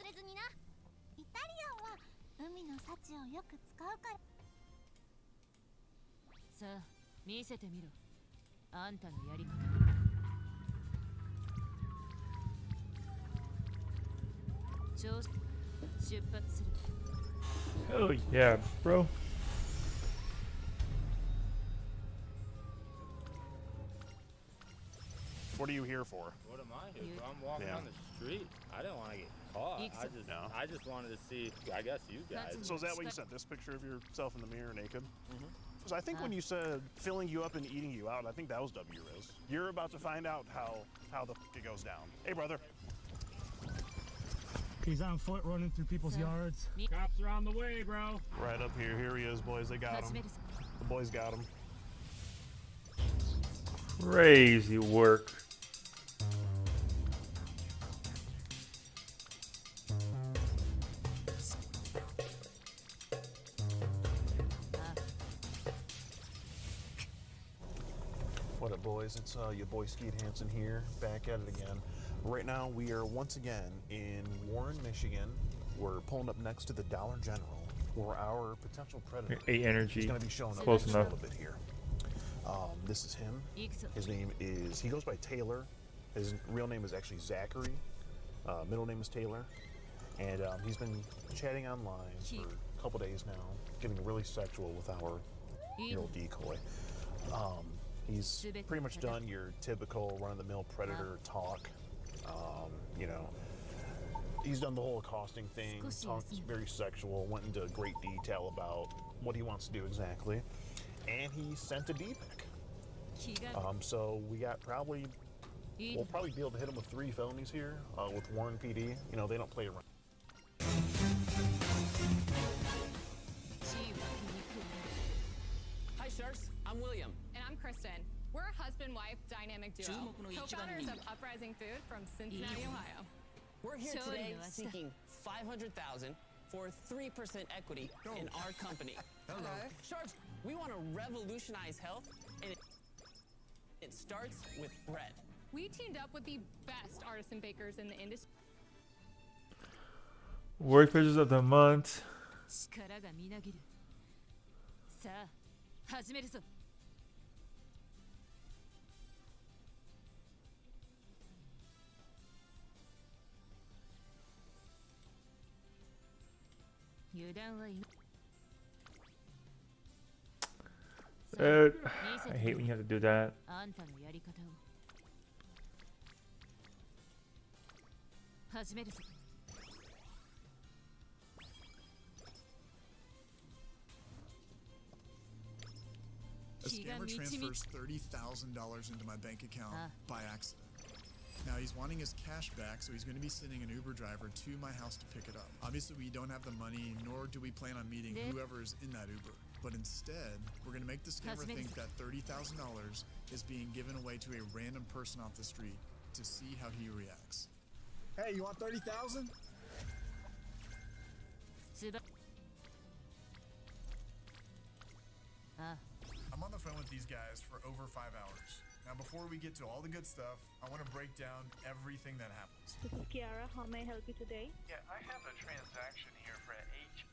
れずにな。イタリアンは海の幸をよく使うから。さあ、見せてみろ。あんたのやり方。出発する。 Hell yeah, bro. What are you here for? What am I here for? I'm walking on the street. I didn't want to get caught. I just wanted to see, I guess, you guys. So is that what you sent this picture of yourself in the mirror naked? Because I think when you said filling you up and eating you out, I think that was W Riz. You're about to find out how the it goes down. Hey, brother. He's on foot running through people's yards. Cops are on the way, bro. Right up here. Here he is, boys. They got him. The boys got him. Crazy work. What up, boys? It's your boy Skeet Hansen here, back at it again. Right now, we are once again in Warren, Michigan. We're pulling up next to the Dollar General, where our potential predator 8 energy. is going to be showing up Close in enough. a little bit here. This is him. His name is, he goes by Taylor. His real name is actually Zachary. Middle name is Taylor. And he's been chatting online for a couple days now, getting really sexual with our little decoy. He's pretty much done your typical run-of-the-mill predator talk. You know, he's done the whole accosting thing, talked very sexual, went into great detail about what he wants to do exactly, and he sent a D-pic. So we got we'll probably be able to hit him with 3 felonies here with Warren PD. You know, they don't play around. Hi, Sharks. I'm William. And I'm Kristen. We're a husband-wife dynamic duo, co-founders of Uprising Food from Cincinnati, Ohio. We're here today seeking $500,000 for 3% equity in our company. Hello. Sharks, we want to revolutionize health, and it starts with bread. We teamed up with the best artisan bakers in the industry. Work pictures of the month. 力がみなぎる。さあ、始めるぞ。油断はいい。 Dude, I hate when you have to do that. あんたのやり方を。始めるぞ。 A scammer transfers $30,000 into my bank account by accident. Now he's wanting his cash back, so he's going to be sending an Uber driver to my house to pick it up. Obviously, we don't have the money, nor do we plan on meeting whoever is in that Uber. But instead, we're going to make the scammer think that $30,000 is being given away to a random person off the street to see how he reacts. Hey, you want 30,000? I'm on the phone with these guys for over 5 hours. Now, before we get to all the good stuff, I want to break down everything that happens. This is Kiara. How may I help you today? Yeah, I have a transaction here for HP.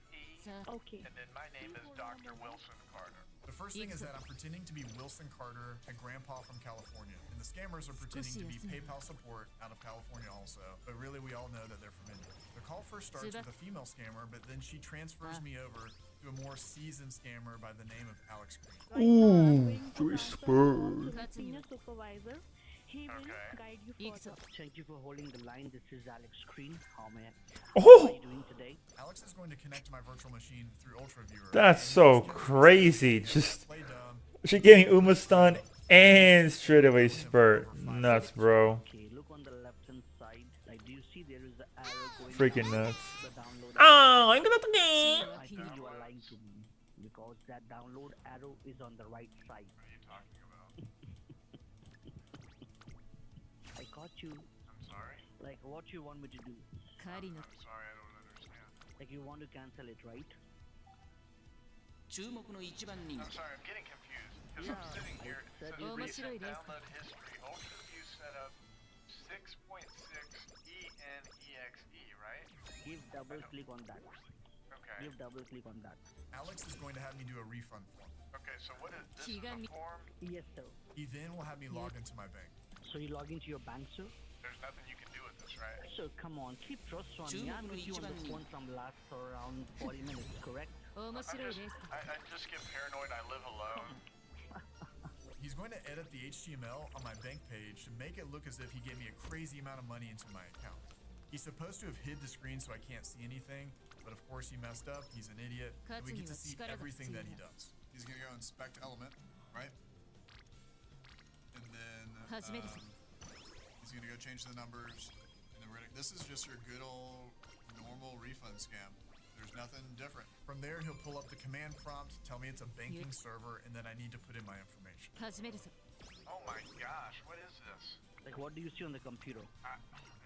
Okay. And then my name is Dr. Wilson Carter. The first thing is that I'm pretending to be Wilson Carter, a grandpa from California. And the scammers are pretending to be PayPal support out of California also. But really, we all know that they're from India. The call first starts with a female scammer, but then she transfers me over to a more seasoned scammer by the name of Alex Green. Ooh, whisper. Senior supervisor. He will guide you further. Thank you for holding the line. This is Alex Green. How are you doing today? Alex is going to connect to my virtual machine through UltraViewer. That's so crazy. Just she getting Uma stun and straight away spurt. Nuts, bro. Okay, look on the left hand side. Like, do you see there is the arrow going Freaking nuts. Oh, I'm gonna I think you are lying to me because that download arrow is on the right side. What are you talking about? I caught you. I'm sorry? Like, what you want me to do? I'm sorry, I don't understand. Like, you want to cancel it, right? I'm sorry, I'm getting confused. Because I'm sitting here, it says recent download history. UltraView set up 6.6 ENEXE, right? Give double click on that. Okay. Give double click on that. Alex is going to have me do a refund form. Okay, so what is this? Is a form? Yes, sir. He then will have me log into my bank. So you log into your bank, sir? There's nothing you can do with this, right? So come on, keep trust on me. I'm with you on the phone from last around 40 minutes, correct? I just get paranoid. I live alone. He's going to edit the HTML on my bank page to make it look as if he gave me a crazy amount of money into my account. He's supposed to have hid the screen so I can't see anything, but of course he messed up. He's an idiot. And we get to see everything that he does. He's going to go inspect element, right? And then he's going to go change the numbers. And then this is just your good old normal refund scam. There's nothing different. From there, he'll pull up the command prompt, tell me it's a banking server, and then I need to put in my information. Oh my gosh, what is this? Like, what do you see on the computer? An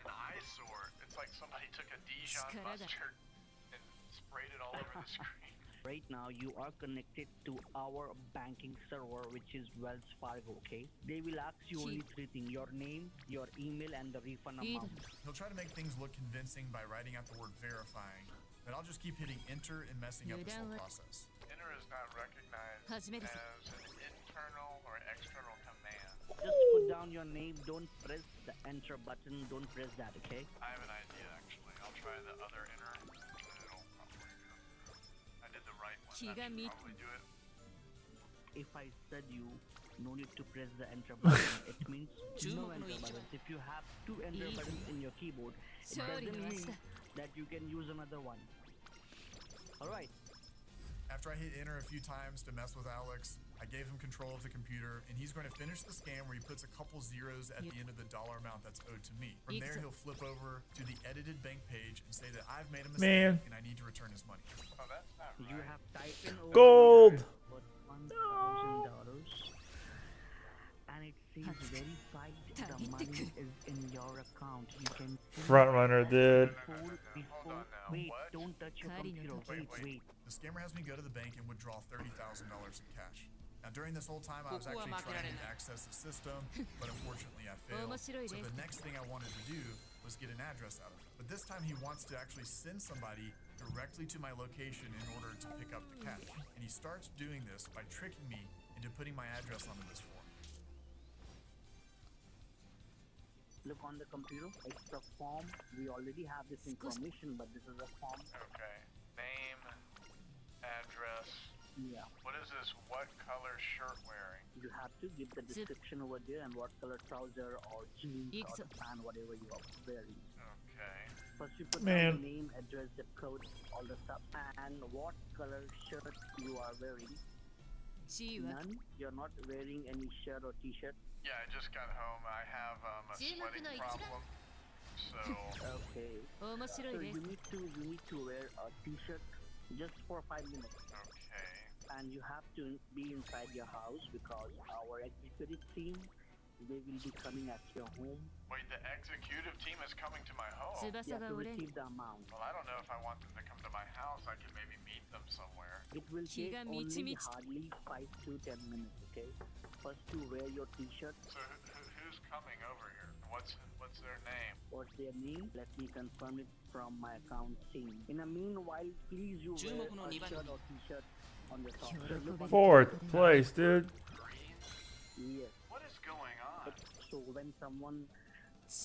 eyesore. It's like somebody took a Dijon mustard and sprayed it all over the screen. Right now, you are connected to our banking server, which is Wells Fargo, okay? They will ask you only 3 things: your name, your email, and the refund amount. He'll try to make things look convincing by writing out the word verifying, but I'll just keep hitting enter and messing up this whole process. Enter is not recognized as an internal or external command. Just put down your name, don't press the enter button, don't press that, okay? I have an idea, actually. I'll try the other enter. It'll probably go through. I did the right one. That should probably do it. If I said you no need to press the enter button, it means no enter buttons. If you have 2 enter buttons in your keyboard, it doesn't mean that you can use another one. Alright. After I hit enter a few times to mess with Alex, I gave him control of the computer, and he's going to finish the scam where he puts a couple zeros at the end of the dollar amount that's owed to me. From there, he'll flip over to the edited bank page and say that I've made a mistake and I need to return his money. Oh, that's not right. You have typed in over Gold! $1,000, and it says verified the money is in your account. You can Front runner, dude. Wait, don't touch your computer. Wait. The scammer has me go to the bank and withdraw $30,000 in cash. Now, during this whole time, I was actually trying to access the system, but unfortunately I failed. So the next thing I wanted to do was get an address out of him. But this time he wants to actually send somebody directly to my location in order to pick up the cash. And he starts doing this by tricking me into putting my address onto this form. Look on the computer. It's a form. We already have this information, but this is a form. Okay. Name, address. Yeah. What is this? What color shirt wearing? You have to give the description over there and what color trouser or jeans or pant, whatever you are wearing. Okay. First you put down the name, address, zip code, all the stuff, and what color shirt you are wearing. None? You're not wearing any shirt or t-shirt? Yeah, I just got home. I have a sweating problem. So okay. So you need to wear a t-shirt just for 5 minutes. Okay. And you have to be inside your house because our executive team, they will be coming at your home. Wait, the executive team is coming to my home? Yeah, to receive the amount. Well, I don't know if I want them to come to my house. I could maybe meet them somewhere. It will take only hardly 5 to 10 minutes, okay? First to wear your t-shirt. So who's coming over here? What's their name? What's their name? Let me confirm it from my account team. In the meanwhile, please you wear a shirt or t-shirt on the top. Fourth place, dude. Yes. What is going on? So when someone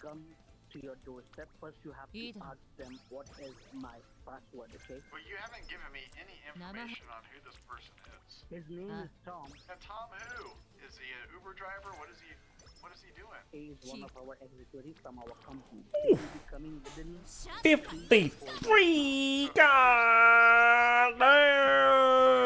comes to your doorstep, first you have to ask them what is my password, okay? Well, you haven't given me any information on who this person is. His name is Tom. Tom who? Is he an Uber driver? What is he doing? He is one of our executives from our company. He will be coming within 53 God damn!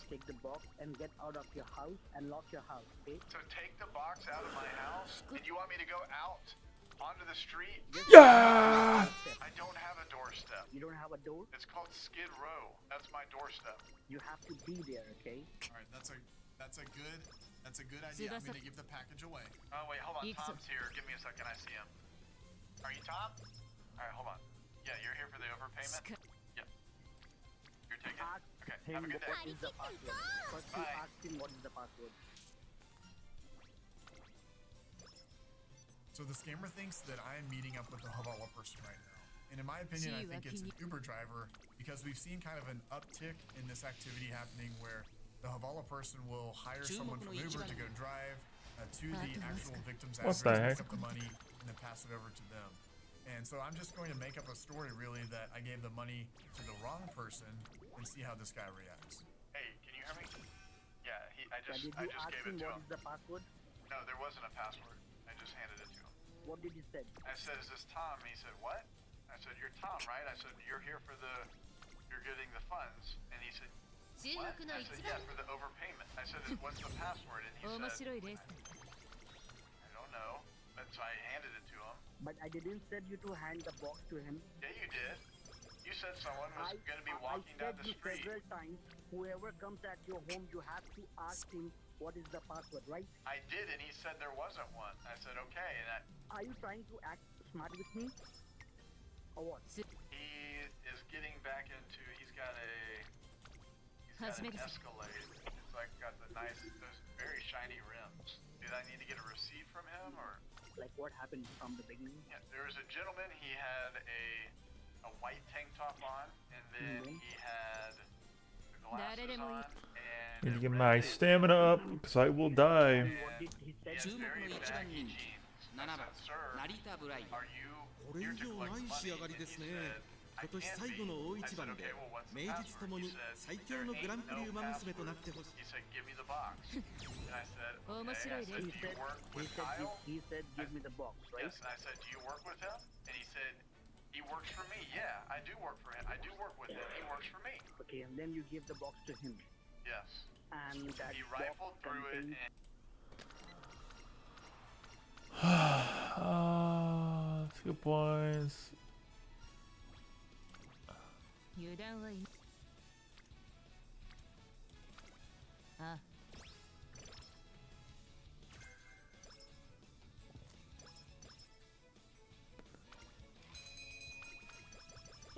Take the box and get out of your house and lock your house, okay? So take the box out of my house? And you want me to go out onto the street? Yeah! I don't have a doorstep. You don't have a door? It's called Skid Row. That's my doorstep. You have to be there, okay? Alright, that's a good idea. I'm gonna give the package away. Oh wait, hold on. Tom's here. Give me a second. I see him. Are you Tom? Alright, hold on. Yeah, you're here for the overpayment? Yeah. You're taking? Okay, have a good day. What is the password? First you ask him what is the password. So the scammer thinks that I am meeting up with the Havala person right now. And in my opinion, I think it's an Uber driver because we've seen kind of an uptick in this activity happening where the Havala person will hire someone from Uber to go drive to the actual victim's address, pick up the money, and then pass it over to them. And so I'm just going to make up a story, really, that I gave the money to the wrong person and see how this guy reacts. Hey, can you hear me? Yeah, I just gave it to him. What is the password? No, there wasn't a password. I just handed it to him. What did he say? I said, "Is this Tom?" And he said, "What?" I said, "You're Tom, right?" I said, "You're here for you're getting the funds." And he said, "What?" I said, "Yeah, for the overpayment." I said, "What's the password?" And he said, "I don't know." And so I handed it to him. But I didn't said you to hand the box to him. Yeah, you did. You said someone was going to be walking down the street. I said several times, whoever comes at your home, you have to ask him what is the password, right? I did, and he said there wasn't one. I said, okay. And are you trying to act smart with me? Or what? He is getting back into, he's got an Escalade. It's like got those very shiny rims. Did I need to get a receipt from him, or? Like what happened from the beginning? Yeah, there was a gentleman, he had a white tank top on, and then he had the glasses on, and Need to get my stamina up, because I will die. he has very baggy jeans. I said, "Sir, are you here to collect money?" And he said, "I can't be." I said, "Okay, well, what's the password?" He said, "There ain't no password." He said, "Give me the box." And I said, "Okay." I said, "Do you work with Kyle?" He said, "Give me the box," right? Yes, and I said, "Do you work with him?" And he said, "He works for me." Yeah, I do work for him. I do work with him. He works for me. Okay, and then you give the box to him. Yes. And that he rifled through it and... That's good points.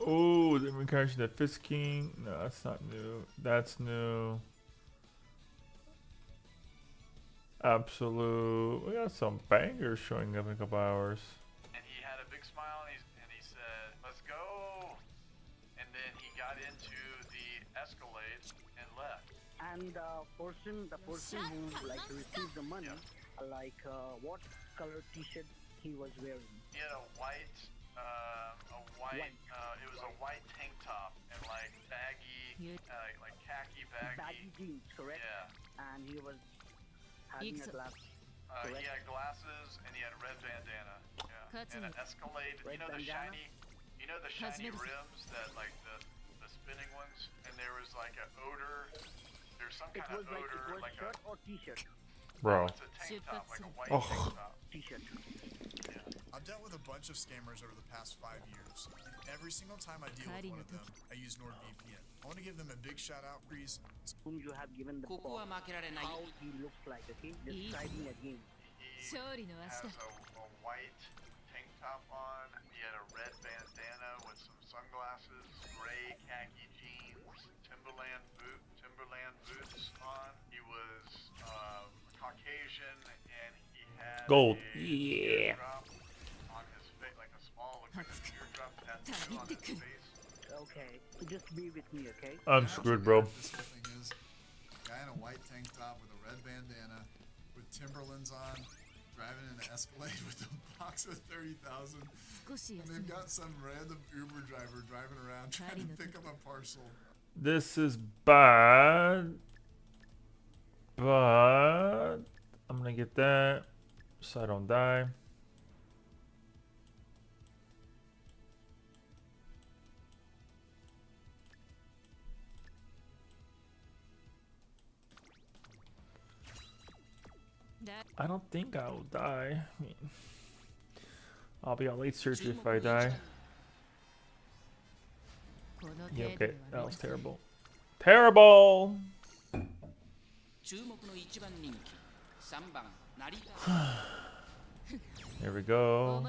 Oh, the incarnation of Fist King. No, that's not new. That's new. Absolute. We got some bangers showing up in a couple hours. And he had a big smile and he said, "Let's go." And then he got into the Escalade and left. And the person who like received the money, what color T-shirt he was wearing? He had a white, it was a white tank top and like baggy, like khaki baggy. Baggy jeans, correct? Yeah. And he was having a glass. He had glasses and he had a red bandana. Yeah. And an Escalade. Red bandana? The shiny rims that like the spinning ones, and there was like an odor. There's some kind of odor, like a shirt or T-shirt. Bro. It's a tank top, like a white tank top. T-shirt. I've dealt with a bunch of scammers over the past 5 years, and every single time I deal with one of them, I use NordVPN. I want to give them a big shout out, please. Whom you have given the ball, how he looks like, okay? Describing again. He has a white tank top on. He had a red bandana with some sunglasses, gray khaki jeans, Timberland boots on. He was Caucasian, and he had gold. A yeah. On his face, like a small teardrop tattoo on his face. Okay, just be with me, okay? I'm screwed, bro. This whole thing is a guy in a white tank top with a red bandana, with Timberlands on, driving in an Escalade with a box of 30,000, and they've got some random Uber driver driving around trying to pick up a parcel. This is bad, but I'm gonna get that so I don't die. I don't think I will die. I mean, I'll be on late surgery if I die. Yeah, okay, that was terrible. Terrible! Here we go.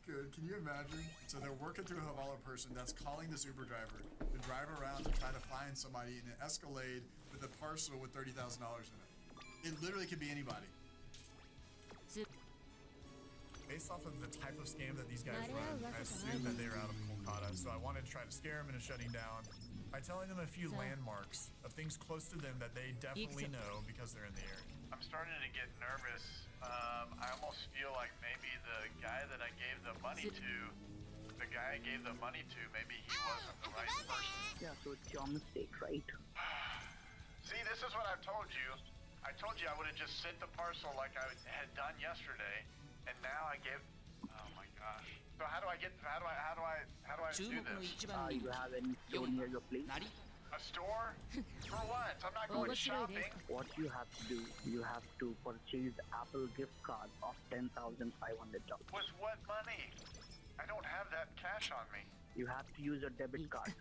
Good. Can you imagine? So they're working through a Havala person that's calling this Uber driver to drive around to try to find somebody in an Escalade with a parcel with $30,000 in it. It literally could be anybody. based off of the type of scam that these guys run, I assumed that they were out of Kolkata, so I wanted to try to scare them into shutting down by telling them a few landmarks of things close to them that they definitely know because they're in the area. I'm starting to get nervous. I almost feel like maybe the guy that I gave the money to, maybe he wasn't the right person. Yeah, so it's your mistake, right? See, this is what I've told you. I told you I would have just sent the parcel like I had done yesterday, and now I gave. Oh my gosh. So how do I do this? You have any store near your place? A store? For what? I'm not going shopping. What you have to do, you have to purchase Apple gift card of $10,500. With what money? I don't have that cash on me. You have to use your debit card.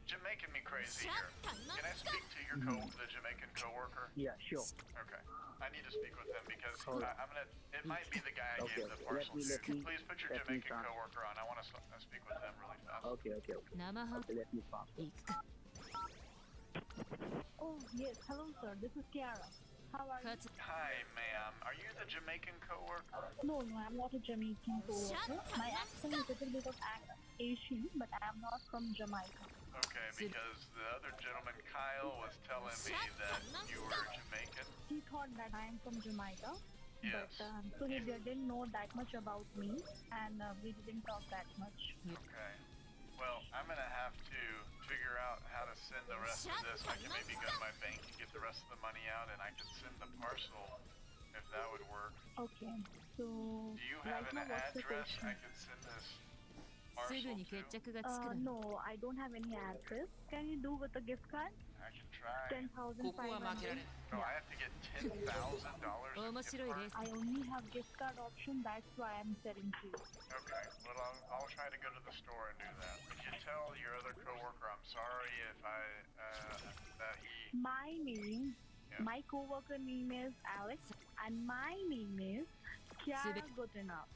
You're making me crazy here. Can I speak to your the Jamaican coworker? Yeah, sure. Okay. I need to speak with him because it might be the guy I gave the parcel to. Please put your Jamaican coworker on. I want to speak with them really fast. Okay, let me pass. Oh, yes. Hello, sir. This is Kiara. How are you? Hi, ma'am. Are you the Jamaican coworker? No, I'm not a Jamaican coworker. My accent is a little bit of Asian, but I'm not from Jamaica. Okay, because the other gentleman, Kyle, was telling me that you were Jamaican. He thought that I am from Jamaica. Yes. But so he didn't know that much about me, and we didn't talk that much. Okay. Well, I'm gonna have to figure out how to send the rest of this. I can maybe go to my bank and get the rest of the money out, and I can send the parcel if that would work. Okay. So. Do you have an address I can send this parcel to? No, I don't have any address. Can you do with a gift card? I can try. 10,500. Oh, I have to get $10,000 in gift card? I only have gift card option. That's why I'm selling to you. Okay. Well, I'll try to go to the store and do that. Would you tell your other coworker I'm sorry if that he... My coworker name is Alex, and my name is Kiara Goodenough.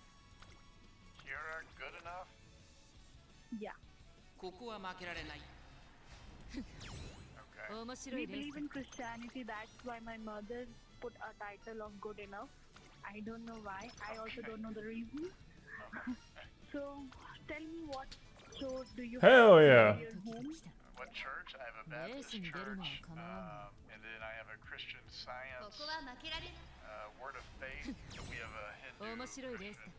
Kiara Goodenough? Yeah. Okay. We believe in Christianity, that's why my mother put a title of good enough. I don't know why. I also don't know the reason. So, tell me what church do you Hell have yeah. in your home? What church? I have a Baptist church, and then I have a Christian Science, Word of Faith, and we have a Hindu Christian church.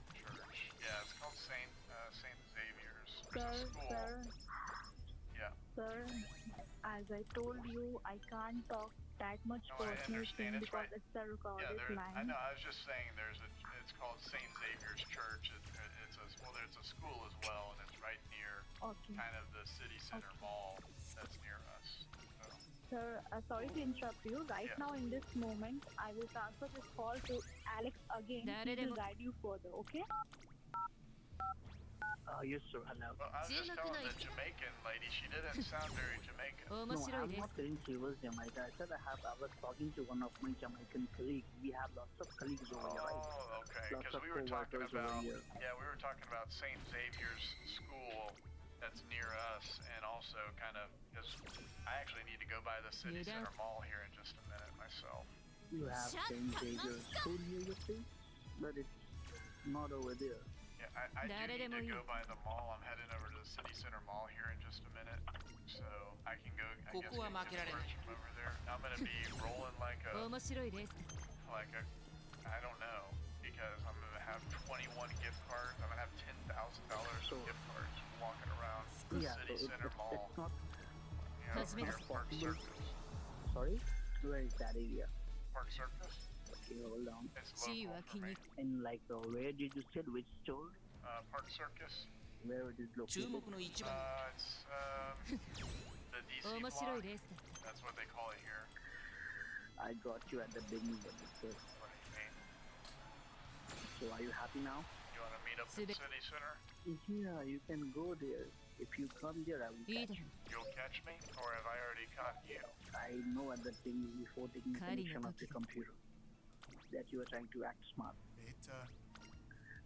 Yeah, it's called Saint Xavier's. Sir, Yeah. Sir, as I told you, I can't talk that much personal thing because it's a recorded line. I know. I was just saying it's called Saint Xavier's Church. It's a school as well, and it's right near kind of the city center mall that's near us. So. Sir, sorry to interrupt you. Right now, in this moment, I will transfer this call to Alex again. He will guide you further, okay? Yes, sir. Hello. Well, I was just telling the Jamaican lady, she didn't sound very Jamaican. No, I'm not saying she was Jamaica. I said I was talking to one of my Jamaican colleagues. We have lots of colleagues over here, right? Oh, okay. Because we were talking about St. Xavier's School that's near us, and also kind of because I actually need to go by the city center mall here in just a minute myself. You have St. Xavier's School near your place, but it's not over there. Yeah, I do need to go by the mall. I'm heading over to the city center mall here in just a minute, so I can go. I guess get merch from over there. I'm gonna be rolling like a, I don't know, because I'm gonna have 21 gift cards. I'm gonna have $10,000 of gift cards walking around the city center mall. It's not Park Circus. Sorry, where is that area? Park Circus. Okay, hold on. It's local for me. And like, where did you say which store? Park Circus. Where it is located? It's the DC block. That's what they call it here. I got you at the beginning of the trip. What do you mean? So are you happy now? You want to meet up at the city center? Yeah, you can go there. If you come there, I will catch you. You'll catch me, or have I already caught you? I know at the thing before taking connection of the computer that you are trying to act smart.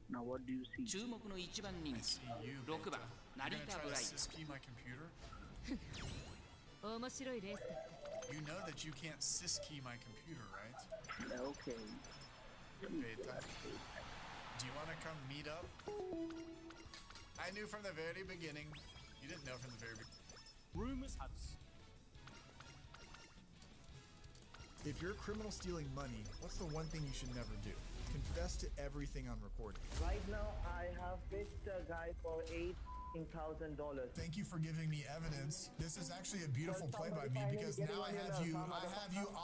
Now what do you see? I see you, Beta. You're gonna try to ski my computer? You know that you can't syskey my computer, right? Okay. Beta. Do you want to come meet up? I knew from the very beginning. You didn't know from the very beginning. Rumors. If you're a criminal stealing money, what's the one thing you should never do? Confess to everything on recording. Right now, I have pitched a guy for $18,000. Thank you for giving me evidence. This is actually a beautiful play by me because now I have you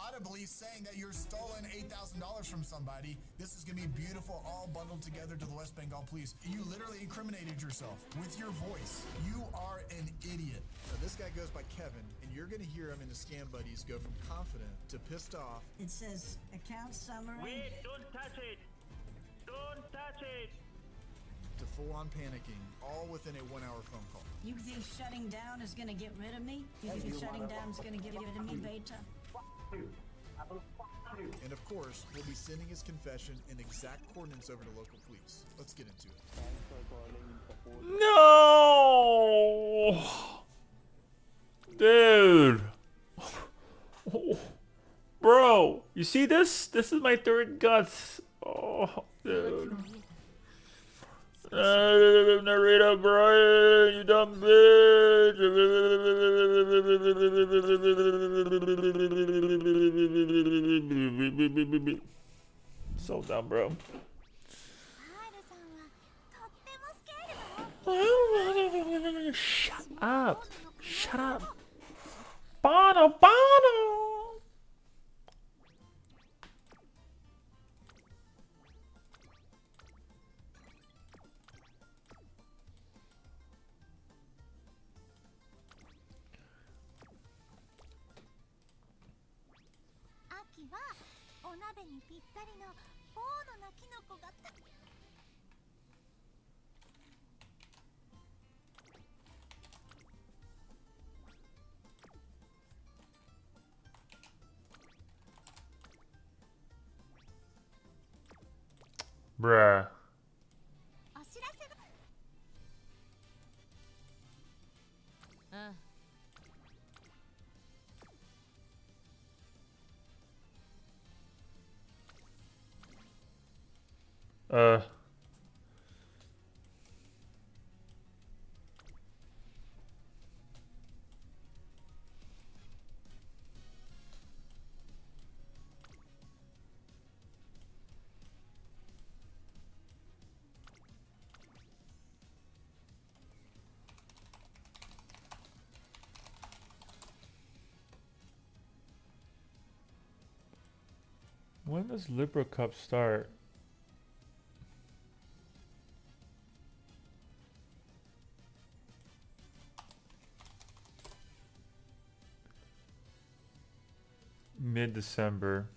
audibly saying that you're stolen $8,000 from somebody. This is gonna be beautiful, all bundled together to the West Bengal Police. You literally incriminated yourself with your voice. You are an idiot. Now, this guy goes by Kevin, and you're gonna hear him in the Scam Buddies go from confident to pissed off. It says account summary. Wait, don't touch it. Don't touch it. To full-on panicking, all within a 1-hour phone call. You think shutting down is gonna get rid of me? You think shutting down is gonna get rid of me, Beta? And of course, we'll be sending his confession and exact coordinates over to local police. Let's get into it. No! Dude! Bro, you see this? This is my third guts. Oh, dude. Narita, Brian, you dumb bitch. So dumb, bro. Shut up. Shut up. Bono, Bono. お鍋にぴったりのボーノなキノコがた Bruh. When does Libra Cup start? Mid-December.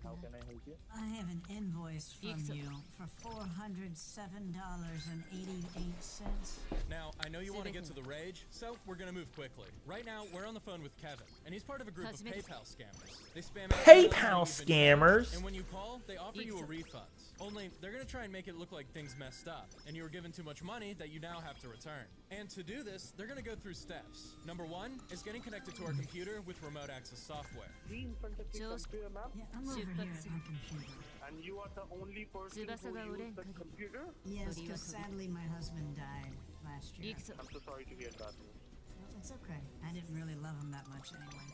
How can I help you? I have an invoice from you for $407.88. Now, I know you want to get to the rage, so we're gonna move quickly. Right now, we're on the phone with Kevin, and he's part of a group of PayPal scammers. They spam PayPal scammers? And when you call, they offer you a refund. Only, they're gonna try and make it look like things messed up, and you were given too much money that you now have to return. And to do this, they're gonna go through steps. Number 1 is getting connected to our computer with remote access software. Be in front of your computer, ma'am? Yeah, I'm over here at my computer. And you are the only person who used the computer? Yes, because sadly my husband died last year. I'm so sorry to hear that. Well, it's okay. I didn't really love him that much anyway.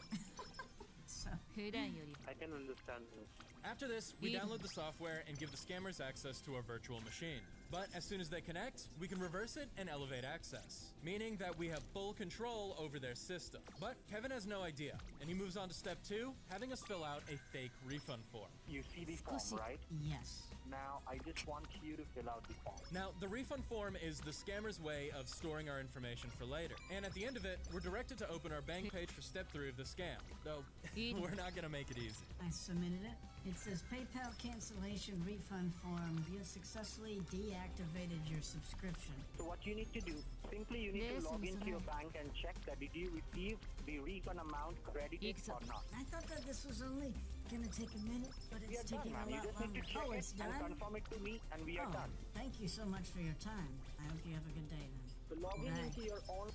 So. I can understand this. After this, we download the software and give the scammers access to our virtual machine. But as soon as they connect, we can reverse it and elevate access, meaning that we have full control over their system. But Kevin has no idea, and he moves on to step 2, having us fill out a fake refund form. You see the form, right? Yes. Now, I just want you to fill out the form. Now, the refund form is the scammer's way of storing our information for later. And at the end of it, we're directed to open our bank page for step 3 of the scam. Though, we're not gonna make it easy. I submitted it. It says PayPal cancellation refund form. You successfully deactivated your subscription. So what you need to do, simply you need to log into your bank and check that did you receive the refund amount credited or not. I thought that this was only gonna take a minute, but it's taking a lot You just need longer. to check Oh, it it's and done? confirm it to me and we are done. Thank you so much for your time. I hope you have a good day then. So logging Bye. into your own...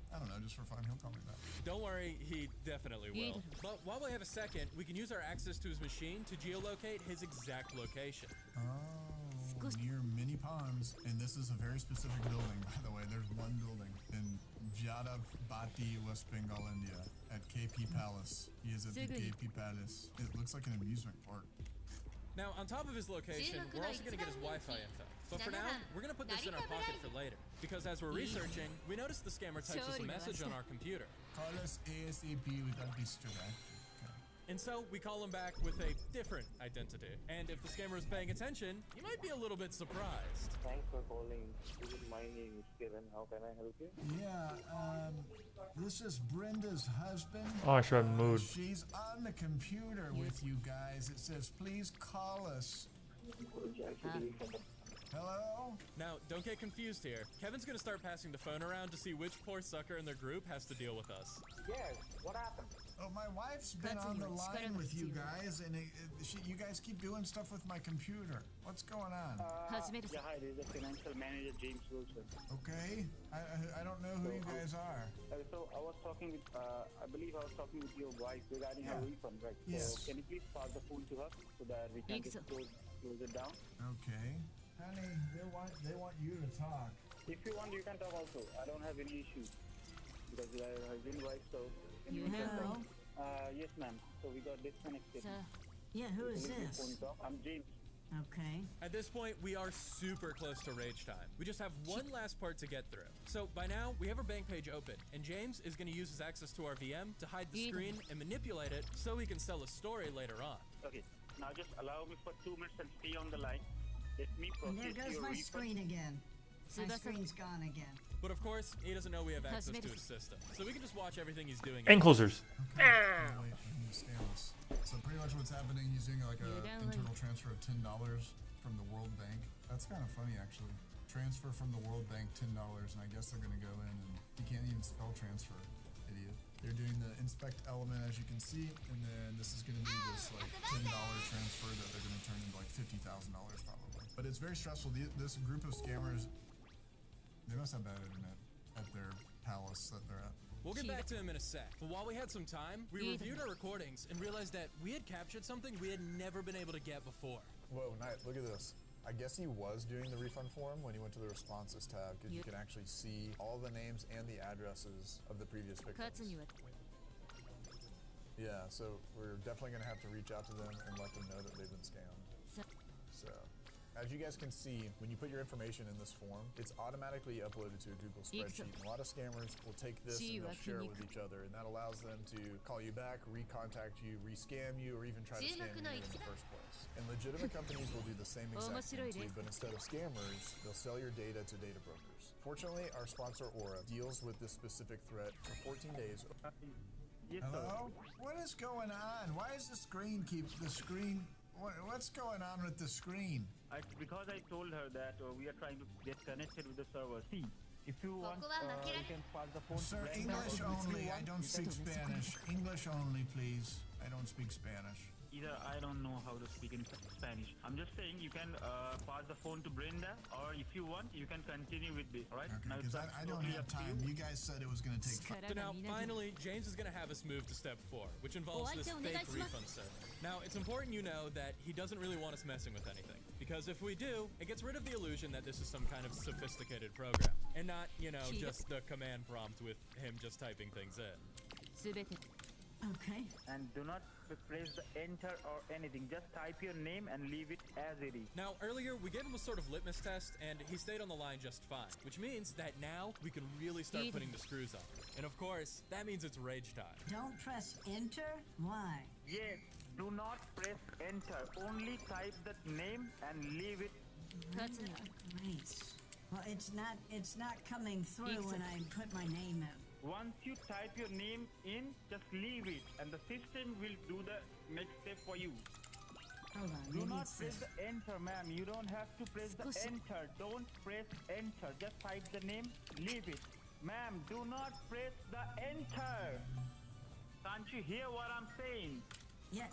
I don't know, just for fun, he'll call me back. Don't worry, he definitely will. But while we have a second, we can use our access to his machine to geolocate his exact location. Oh, near Mini Ponds, and this is a very specific building, by the way. There's one building in Jadavpati, West Bengal, India, at KP Palace. He is at the KP Palace. It looks like an amusement park. Now, on top of his location, we're also going to get his Wi-Fi info. But for now, we're going to put this in our pocket for later. Because as we're researching, we noticed the scammer types us a message on our computer. Call us ASAP without distract. And so we call him back with a different identity. And if the scammer is paying attention, you might be a little bit surprised. Thanks for calling. My name is Kevin. How can I help you? Yeah, this is Brenda's husband. Oh, I should have moved. She's on the computer with you guys. It says, please call us. Hello? Now, don't get confused here. Kevin's gonna start passing the phone around to see which poor sucker in their group has to deal with us. Yes, what happened? Oh, my wife's been on the line with you guys, and you guys keep doing stuff with my computer. What's going on? Yeah, hi, this is the financial manager, James Wilson. Okay, I don't know who you guys are. So I was talking with, I believe I was talking with your wife regarding her refund, right? Yes. So can you please pass the phone to her so that we can just close it down? Okay. Honey, they want you to talk. If you want, you can talk also. I don't have any issues because we are husband wife, so. Hello? Yes, ma'am. So we got disconnected. Yeah, who is Can you this? phone talk? I'm James. Okay. At this point, we are super close to rage time. We just have one last part to get through. So by now, we have our bank page open, and James is going to use his access to our VM to hide the screen and manipulate it so he can sell a story later on. Okay, now just allow me for 2 minutes and stay on the line. Let me And process there goes your my refund. screen again. My screen's gone again. But of course, he doesn't know we have access to his system, so we can just watch everything he's doing. Enclosers. Wait for him to scam us. So pretty much what's happening, he's doing like an internal transfer of $10 from the World Bank. That's kind of funny, actually. Transfer from the World Bank $10, and I guess they're going to go in and he can't even spell transfer. Idiot. They're doing the inspect element, as you can see, and then this is going to be this like $10 transfer that they're going to turn into like $50,000 probably. But it's very stressful. This group of scammers, they must have bad internet at their palace that they're at. We'll get back to him in a sec, but while we had some time, we reviewed our recordings and realized that we had captured something we had never been able to get before. Whoa, Knight, look at this. I guess he was doing the refund form when he went to the responses tab, because you can actually see all the names and the addresses of the previous victims. Yeah, so we're definitely going to have to reach out to them and let them know that they've been scammed. So, as you guys can see, when you put your information in this form, it's automatically uploaded to a Google spreadsheet. And a lot of scammers will take this and they'll share it with each other, and that allows them to call you back, recontact you, rescam you, or even try to scam you in the first place. And legitimate companies will do the same exact thing too, but instead of scammers, they'll sell your data to data brokers. Fortunately, our sponsor Aura deals with this specific threat for 14 days. Hello? What is going on? Why is the screen what's going on with the screen? Because I told her that we are trying to get connected with the server. See, if you want, you can pass the phone. Sir, English only. I don't speak Spanish. English only, please. I don't speak Spanish. Either I don't know how to speak in Spanish. I'm just saying you can pass the phone to Brenda, or if you want, you can continue with this. All right? Okay, because I don't have time. You guys said it was going to take. So now, finally, James is going to have us move to step 4, which involves this fake refund server. Now, it's important you know that he doesn't really want us messing with anything, because if we do, it gets rid of the illusion that this is some kind of sophisticated program, and not, you know, just the command prompt with him just typing things in. Okay. And do not press the enter or anything. Just type your name and leave it as it is. Now, earlier, we gave him a sort of litmus test, and he stayed on the line just fine, which means that now we can really start putting the screws on. And of course, that means it's rage time. Don't press enter? Why? Yes, do not press enter. Only type the name and leave it. Great. Well, it's not coming through when I put my name in. Once you type your name in, just leave it, and the system will do the next step for you. Hold on, Do maybe not it's press this. the enter, ma'am. You don't have to press the enter. Don't press enter. Just type the name, leave it. Ma'am, do not press the enter. Can't you hear what I'm saying? Yeah,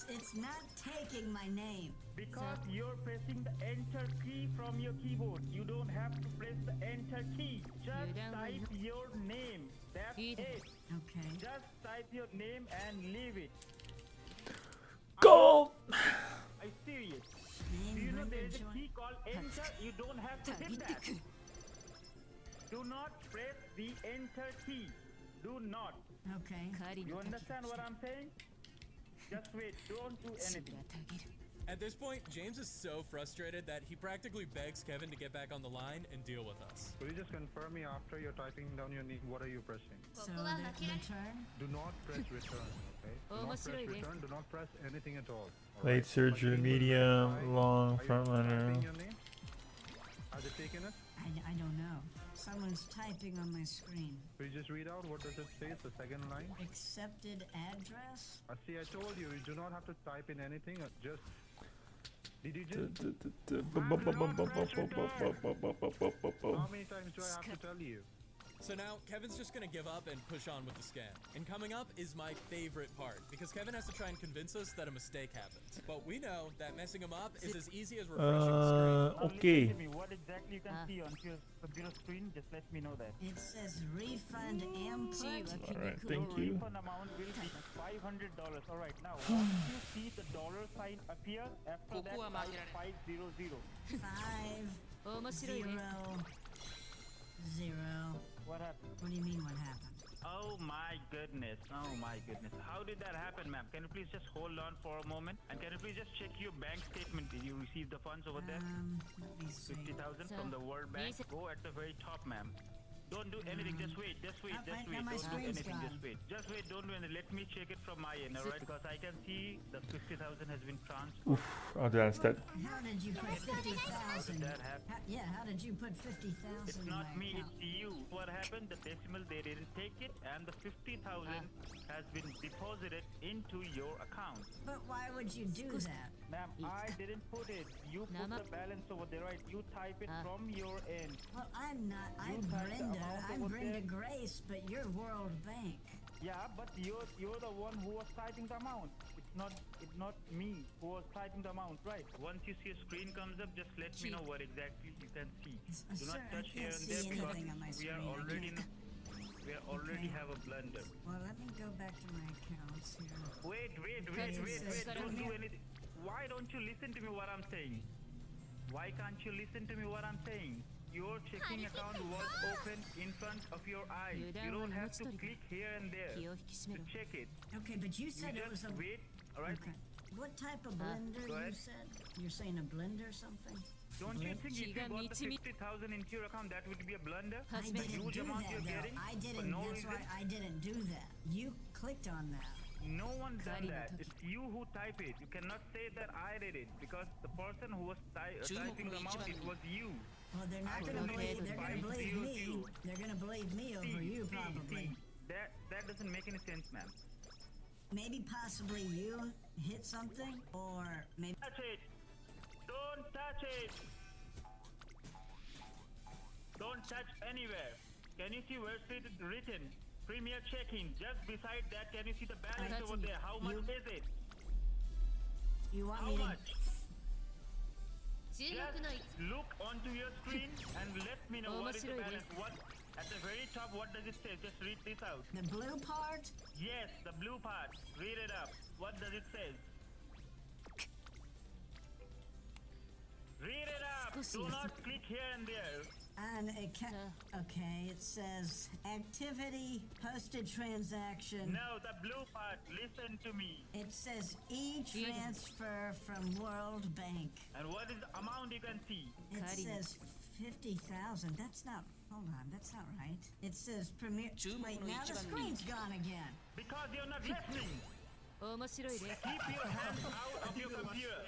it's not taking my name. Because you're pressing the enter key from your keyboard. You don't have to press the enter key. Just type your name. That's it. Okay. Just type your name and leave it. Goal! I'm serious. Do you know there is a key called enter? You don't have to hit that. Do not press the enter key. Do not. Okay. You understand what I'm saying? Just wait. Don't do anything. At this point, James is so frustrated that he practically begs Kevin to get back on the line and deal with us. Could you just confirm me after you're typing down your name, what are you pressing? So return? Do not press return, okay? Do not press return, do not press anything at all. Late surgery, medium, long, front runner. Typing your name? Are they taking it? I don't know. Someone's typing on my screen. Could you just read out what does it say? It's the second line. Accepted address? See, I told you, you do not have to type in anything. Just did you just? How many times do I have to tell you? So now, Kevin's just gonna give up and push on with the scan. And coming up is my favorite part, because Kevin has to try and convince us that a mistake happened. But we know that messing him up is as easy as refreshing the screen. Okay. Listen to me. What exactly you can see on your computer screen? Just let me know that. It says refund input. Alright, thank Your you. refund amount will be $500. Alright, now once you see the dollar sign appear, after that type 500. 500. What happened? What do you mean what happened? Oh my goodness. Oh my goodness. How did that happen, ma'am? Can you please just hold on for a moment? And can you please just check your bank statement? Did you receive the funds over there? Let me see. 50,000 from the World Bank. Go at the very top, ma'am. Don't do anything. Just wait. Just wait. Just wait. Don't do anything. Just wait. Just wait. Don't do anything. Let me check it from my end, alright? Because I can see the 50,000 has been transferred. Oof, I'll do that instead. How did you put 50,000? How did that happen? Yeah, how did you put 50,000? It's not me, it's you. What happened? The decimal, they didn't take it, and the 50,000 has been deposited into your account. But why would you do that? Ma'am, I didn't put it. You put the balance over there, right? You type it from your end. Well, I'm not. I'm Brenda. I'm Brenda Grace, but you're World Bank. Yeah, but you're the one who was typing the amount. It's not me who was typing the amount, right? Once you see a screen comes up, just let me know what exactly you can see. Do not touch here and there because we are already have a blunder. Well, let me go back to my accounts here. Wait. Don't do anything. Why don't you listen to me what I'm saying? Why can't you listen to me what I'm saying? Your checking account was open in front of your eyes. You don't have to click here and there to check it. Okay, but you said it was a... wait, alright? Okay. What type of blender you said? You're saying a blender or something? Don't you think if you got the 50,000 into your account, that would be a blunder? I didn't do that, though. I didn't. No That's why I didn't do that. You clicked on that. No one done that. It's you who type it. You cannot say that I did it because the person who was typing the amount, it was you. Well, they're not going to believe. They're going to believe me. They're going to believe me over you, probably. That doesn't make any sense, ma'am. Maybe possibly you hit something, or maybe. Touch it. Don't touch it. Don't touch anywhere. Can you see where it's written? Premier checking. Just beside that, can you see the balance over there? How much is it? You want How me much? Just look onto your screen and let me know what is the balance. What at the very top? What does it say? Just read this out. The blue part? Yes, the blue part. Read it up. What does it say? Read it up. Do not click here and there. And it okay, it says activity posted transaction. No, the blue part. Listen to me. It says e-transfer from World Bank. And what is the amount you can see? It says 50,000. That's not. Hold on, that's not right. It says Premier. Wait, now the screen's gone again. Because you're not listening. Keep your hands out of your computer.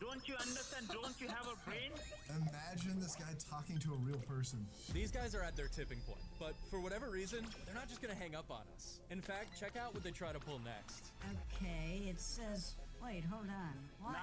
Do Don't you understand? Don't you have a brain? Imagine this guy talking to a real person. These guys are at their tipping point, but for whatever reason, they're not just gonna hang up on us. In fact, check out what they try to pull next. Okay, it says... Wait, hold on. What?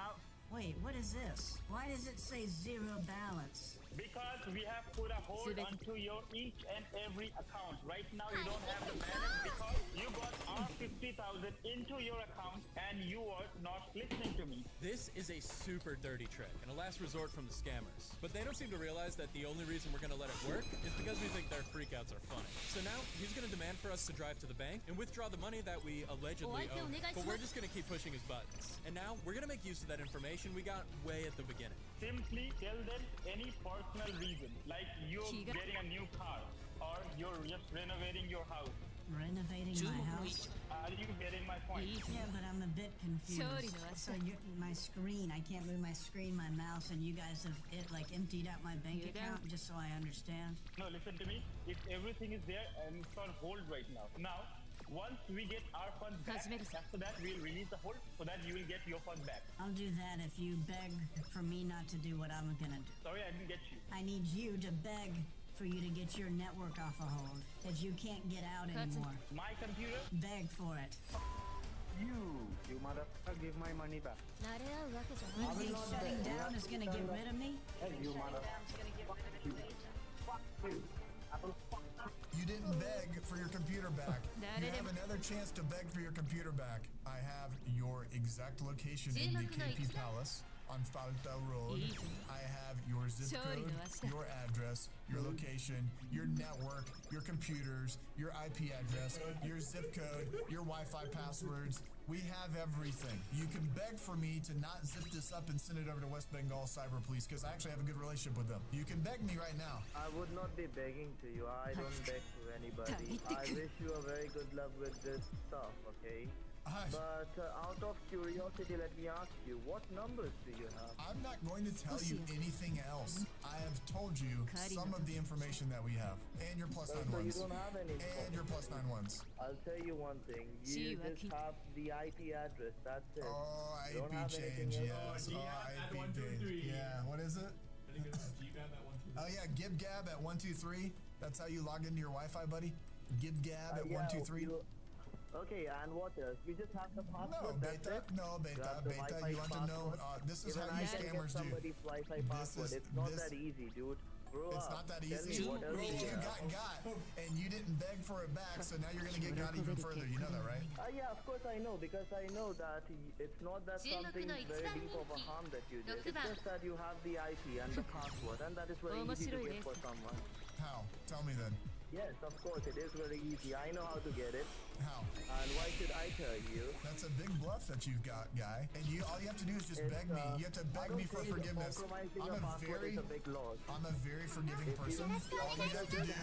Wait, what is this? Why does it say zero balance? Because we have put a hold onto your each and every account. Right now you don't have the balance because you got our 50,000 into your account and you were not listening to me. This is a super dirty trick and a last resort from the scammers. But they don't seem to realize that the only reason we're gonna let it work is because we think their freakouts are funny. So now he's gonna demand for us to drive to the bank and withdraw the money that we allegedly owe. But we're just gonna keep pushing his buttons. And now we're gonna make use of that information we got way at the beginning. Simply tell them any personal reason, like you're getting a new car or you're just renovating your house. Renovating my house? Are you getting my point? Yeah, but I'm a bit confused. So my screen, I can't move my screen, my mouse, and you guys have emptied out my bank account, just so I understand. No, listen to me. If everything is there and it's on hold right now. Now, once we get our funds back, after that we'll release the hold so that you will get your funds back. I'll do that if you beg for me not to do what I'm gonna do. Sorry, I didn't get you. I need you to beg for you to get your network off a hold, because you can't get out anymore. My computer? Beg for it. You motherfucker, give my money back. You think shutting down is gonna get rid of me? Hey, you motherfucker. Fuck you. You didn't beg for your computer back. You have another chance to beg for your computer back. I have your exact location in the KP Palace on Falta Road. I have your zip code, your address, your location, your network, your computers, your IP address, your zip code, your Wi-Fi passwords. We have everything. You can beg for me to not zip this up and send it over to West Bengal Cyber Police because I actually have a good relationship with them. You can beg me right now. I would not be begging to you. I don't beg to anybody. I wish you a very good luck with this stuff, okay? But out of curiosity, let me ask you, what numbers do you have? I'm not going to tell you anything else. I have told you some of the information that we have. And your plus 9 ones. So you don't have any And your plus 9 ones. I'll tell you one thing. You just have the IP address. That's it. Oh, you don't have change, anything yes. else. IP change. Yeah, what is it? Oh yeah, GibGab at 123. That's how you log into your Wi-Fi, buddy. GibGab at 123. Okay, and what else? We just have the password. No, beta. You want to know? This is how you scammers do. Wi-Fi password. It's not that easy, dude. It's not that easy. You got, and you didn't beg for it back, so now you're gonna get got even further. You know that, right? Yeah, of course I know, because I know that it's not that something very deep of a harm that you did. It's just that you have the IP and the password, and that is very easy to get for someone. How? Tell me then. Yes, of course, it is very easy. I know how to get it. How? And why should I tell you? That's a big bluff that you've got, guy. And all you have to do is just beg me. You have to beg me for forgiveness. I'm a very forgiving person. All you have to do.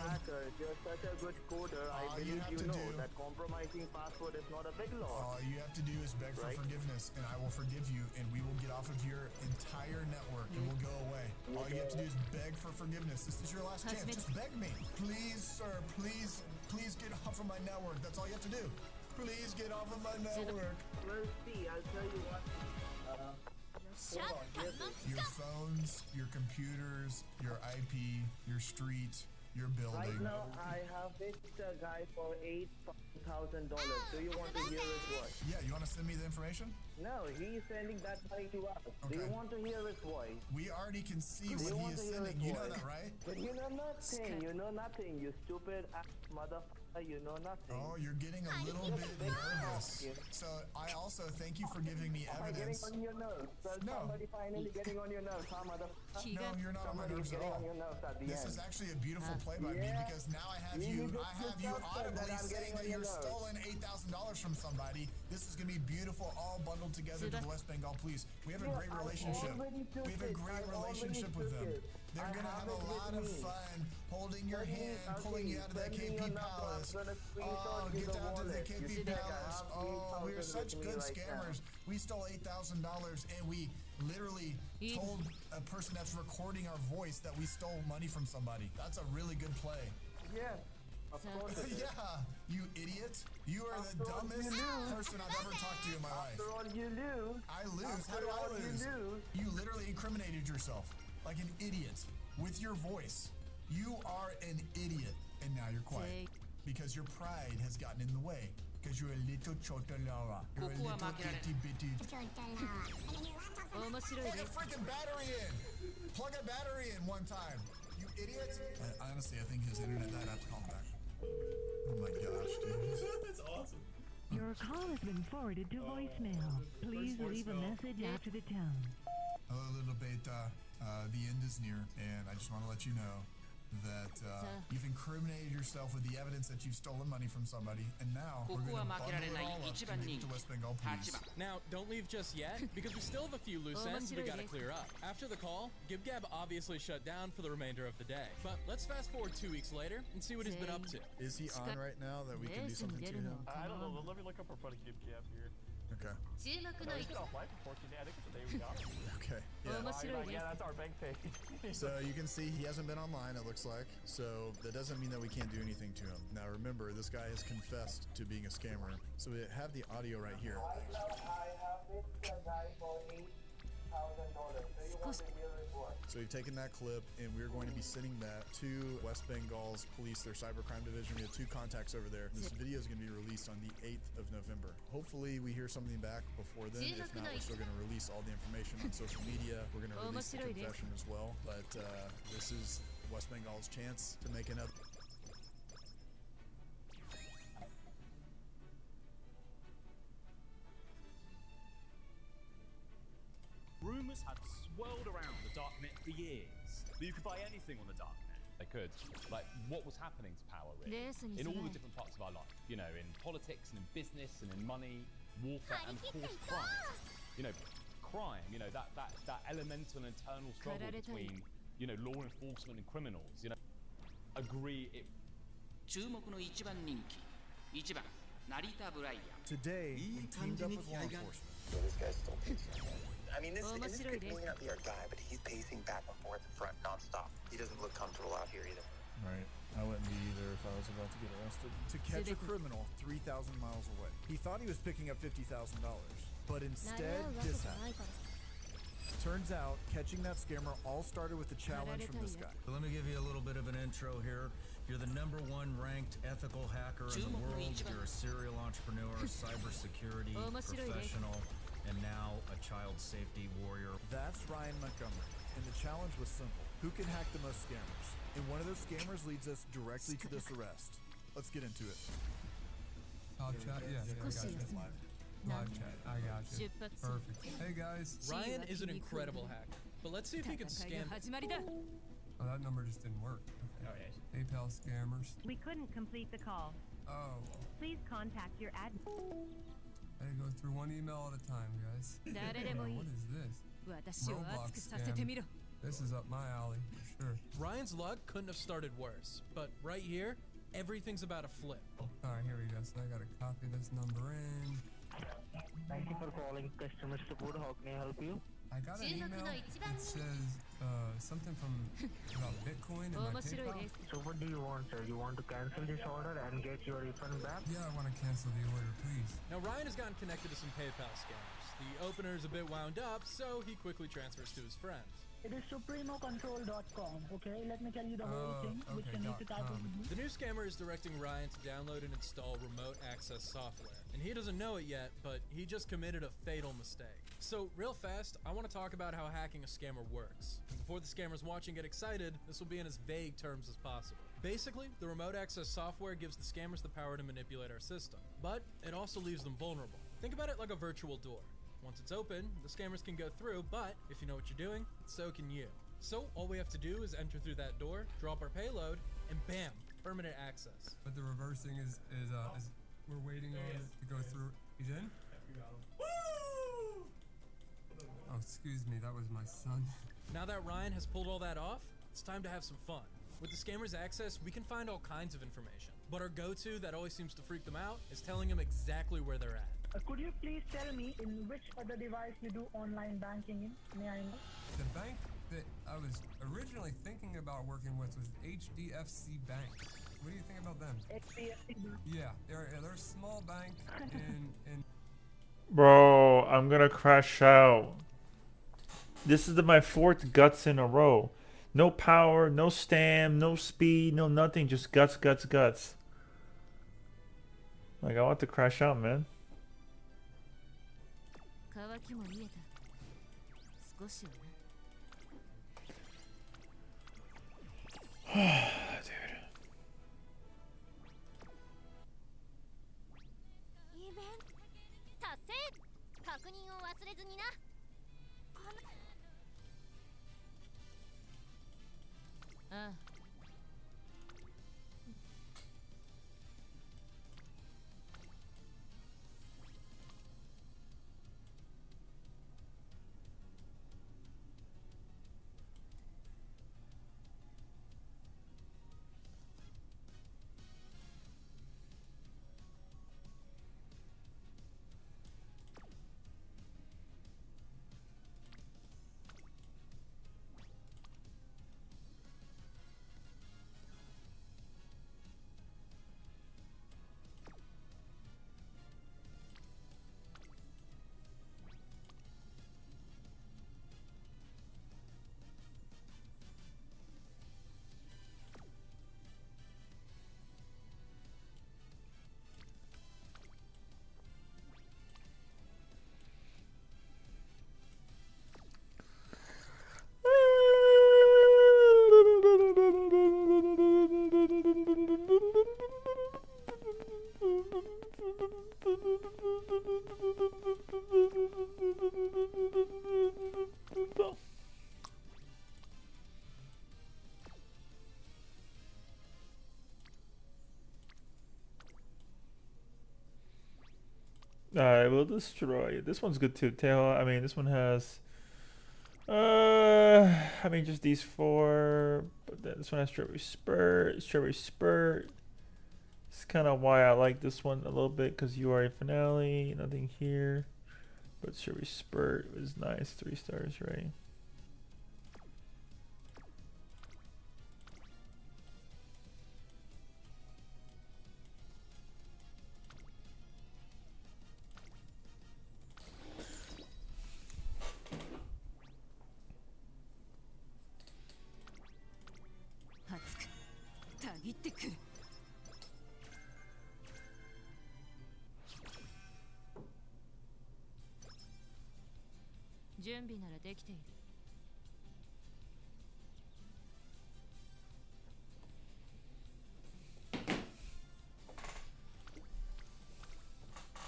You're such a good coder. I believe you know that compromising password is not a big loss. All you have to do is beg for forgiveness, and I will forgive you, and we will get off of your entire network, and we'll go away. All you have to do is beg for forgiveness. This is your last chance. Just beg me. Please, sir, please get off of my network. That's all you have to do. Please get off of my network. Well, see, I'll tell you what. Your phones, your computers, your IP, your street, your building. Right now, I have this guy for $8,000. Do you want to hear his voice? Yeah, you want to send me the information? No, he's sending that money to us. Okay. Do you want to hear his voice? We already can see what he is sending. You know that, right? But you know nothing. You know nothing. You stupid ass motherfucker. You know nothing. Oh, you're getting a little bit nervous. So I also thank you for giving me evidence. Am I getting on your nerves? Somebody finally getting on your nerves, huh, motherfucker? No, you're not on my nerves at all. This is actually a beautiful play by me because now I have you audibly saying that you're stolen $8,000 from somebody. This is going to be beautiful, all bundled together to the West Bengal Police. We have a great relationship. We have a great relationship with them. They're going to have a lot of fun holding your hand, pulling you out of that KP Palace. Oh, get down to the KP Palace. Oh, we are such good scammers. We stole $8,000 and we literally told a person that's recording our voice that we stole money from somebody. That's a really good play. Yeah, of course. Yeah. You idiot! You are the dumbest person I've ever talked to in my life. After all, you lose. I lose? How do I lose? You literally incriminated yourself like an idiot with your voice. You are an idiot, and now you're quiet because your pride has gotten in the way. Because you're a little chotalara. You're a little itty bitty. Plug a freaking battery in. Plug a battery in one time. You idiot. Honestly, I think his internet died. I have to call him back. Oh my gosh, dude. That's awesome. Your call has been forwarded to voicemail. Please leave a message after the tone. Hello, little beta. The end is near, and I just want to let you know that you've incriminated yourself with the evidence that you've stolen money from somebody, and now we're going to bundle it all up and take it to West Bengal Police. Now, don't leave just yet, because we still have a few loose ends we gotta clear up. After the call, GibGab obviously shut down for the remainder of the day. But let's fast forward 2 weeks later and see what he's been up to. Is he on right now that we can do something to him? I don't know. Let me look up our buddy GibGab here. Okay. He's been off live for 14 days. I think it's the day we got him. Okay. Yeah, that's our bank page. So you can see he hasn't been online, it looks like. So that doesn't mean that we can't do anything to him. Now remember, this guy has confessed to being a scammer. So we have the audio right here. I have this guy for $8,000. Do you want to hear the report? So we've taken that clip and we're going to be sending that to West Bengal's police, their cybercrime division. We have 2 contacts over there. This video is going to be released on the 8th of November. Hopefully we hear something back before then. If not, we're still going to release all the information on social media. We're going to release the confession as well. But this is West Bengal's chance to make another. Rumors had swirled around the darknet for years that you could buy anything on the darknet. They could. Like, what was happening to Power Ring in all the different parts of our life. You know, in politics and in business and in money, warfare, and of course crime. You know, crime, you know, that elemental and internal struggle between, you know, law enforcement and criminals, you know. Agree it. Today, we teamed up with law enforcement. So this guy's still pacing. I mean, this could may not be our guy, but he's pacing back and forth in front nonstop. He doesn't look comfortable out here either. Right. I wouldn't be either if I was about to get arrested. To catch a criminal 3,000 miles away. He thought he was picking up $50,000, but instead, this happened. Turns out, catching that scammer all started with a challenge from this guy. Let me give you a little bit of an intro here. You're the #1 ranked ethical hacker in the world. You're a serial entrepreneur, cybersecurity professional, and now a child safety warrior. That's Ryan Montgomery, and the challenge was simple. Who can hack the most scammers? And one of those scammers leads us directly to this arrest. Let's get into it. Live chat? Yeah, I got you. Live chat, I got you. Perfect. Hey guys. Ryan is an incredible hacker, but let's see if he can scam. Oh, that number just didn't work. Okay. PayPal scammers. We couldn't complete the call. Oh. Please contact your admin. I go through one email at a time, guys. What is this? Roblox scam. This is up my alley, for sure. Ryan's luck couldn't have started worse, but right here, everything's about to flip. Alright, here we go. So I gotta copy this number in. Thank you for calling customer support. How can I help you? I got an email that says something about Bitcoin and my PayPal. So what do you want, sir? You want to cancel this order and get your refund back? Yeah, I want to cancel the order, please. Now Ryan has gotten connected to some PayPal scammers. The opener is a bit wound up, so he quickly transfers to his friends. It is supremocontrol.com, okay? Let me tell you the whole thing, which you need to type in. The new scammer is directing Ryan to download and install remote access software. And he doesn't know it yet, but he just committed a fatal mistake. So, real fast, I want to talk about how hacking a scammer works. And before the scammers watching get excited, this will be in as vague terms as possible. Basically, the remote access software gives the scammers the power to manipulate our system. But it also leaves them vulnerable. Think about it like a virtual door. Once it's open, the scammers can go through, but if you know what you're doing, so can you. So all we have to do is enter through that door, drop our payload, and bam, permanent access. But the reversing is we're waiting on it to go through. He's in? Oh, excuse me, that was my son. Now that Ryan has pulled all that off, it's time to have some fun. With the scammers' access, we can find all kinds of information. But our go-to that always seems to freak them out is telling them exactly where they're at. Could you please tell me in which other device you do online banking in? May I know? The bank that I was originally thinking about working with was HDFC Bank. What do you think about them? Yeah, they're a small bank in Bro, I'm gonna crash out. This is my 4th guts in a row. No power, no stam, no speed, no nothing. Just guts, guts, guts. Like, I want to crash out, man. Dude. 確認を忘れずにな。ああ。I will destroy it. This one's good too. Tail. I mean, this one has. I mean, just these 4. But then this one has Strawberry Spurt. Strawberry Spurt. It's kind of why I like this one a little bit, because you are a finale. Nothing here. But Strawberry Spurt is nice. 3 stars, right?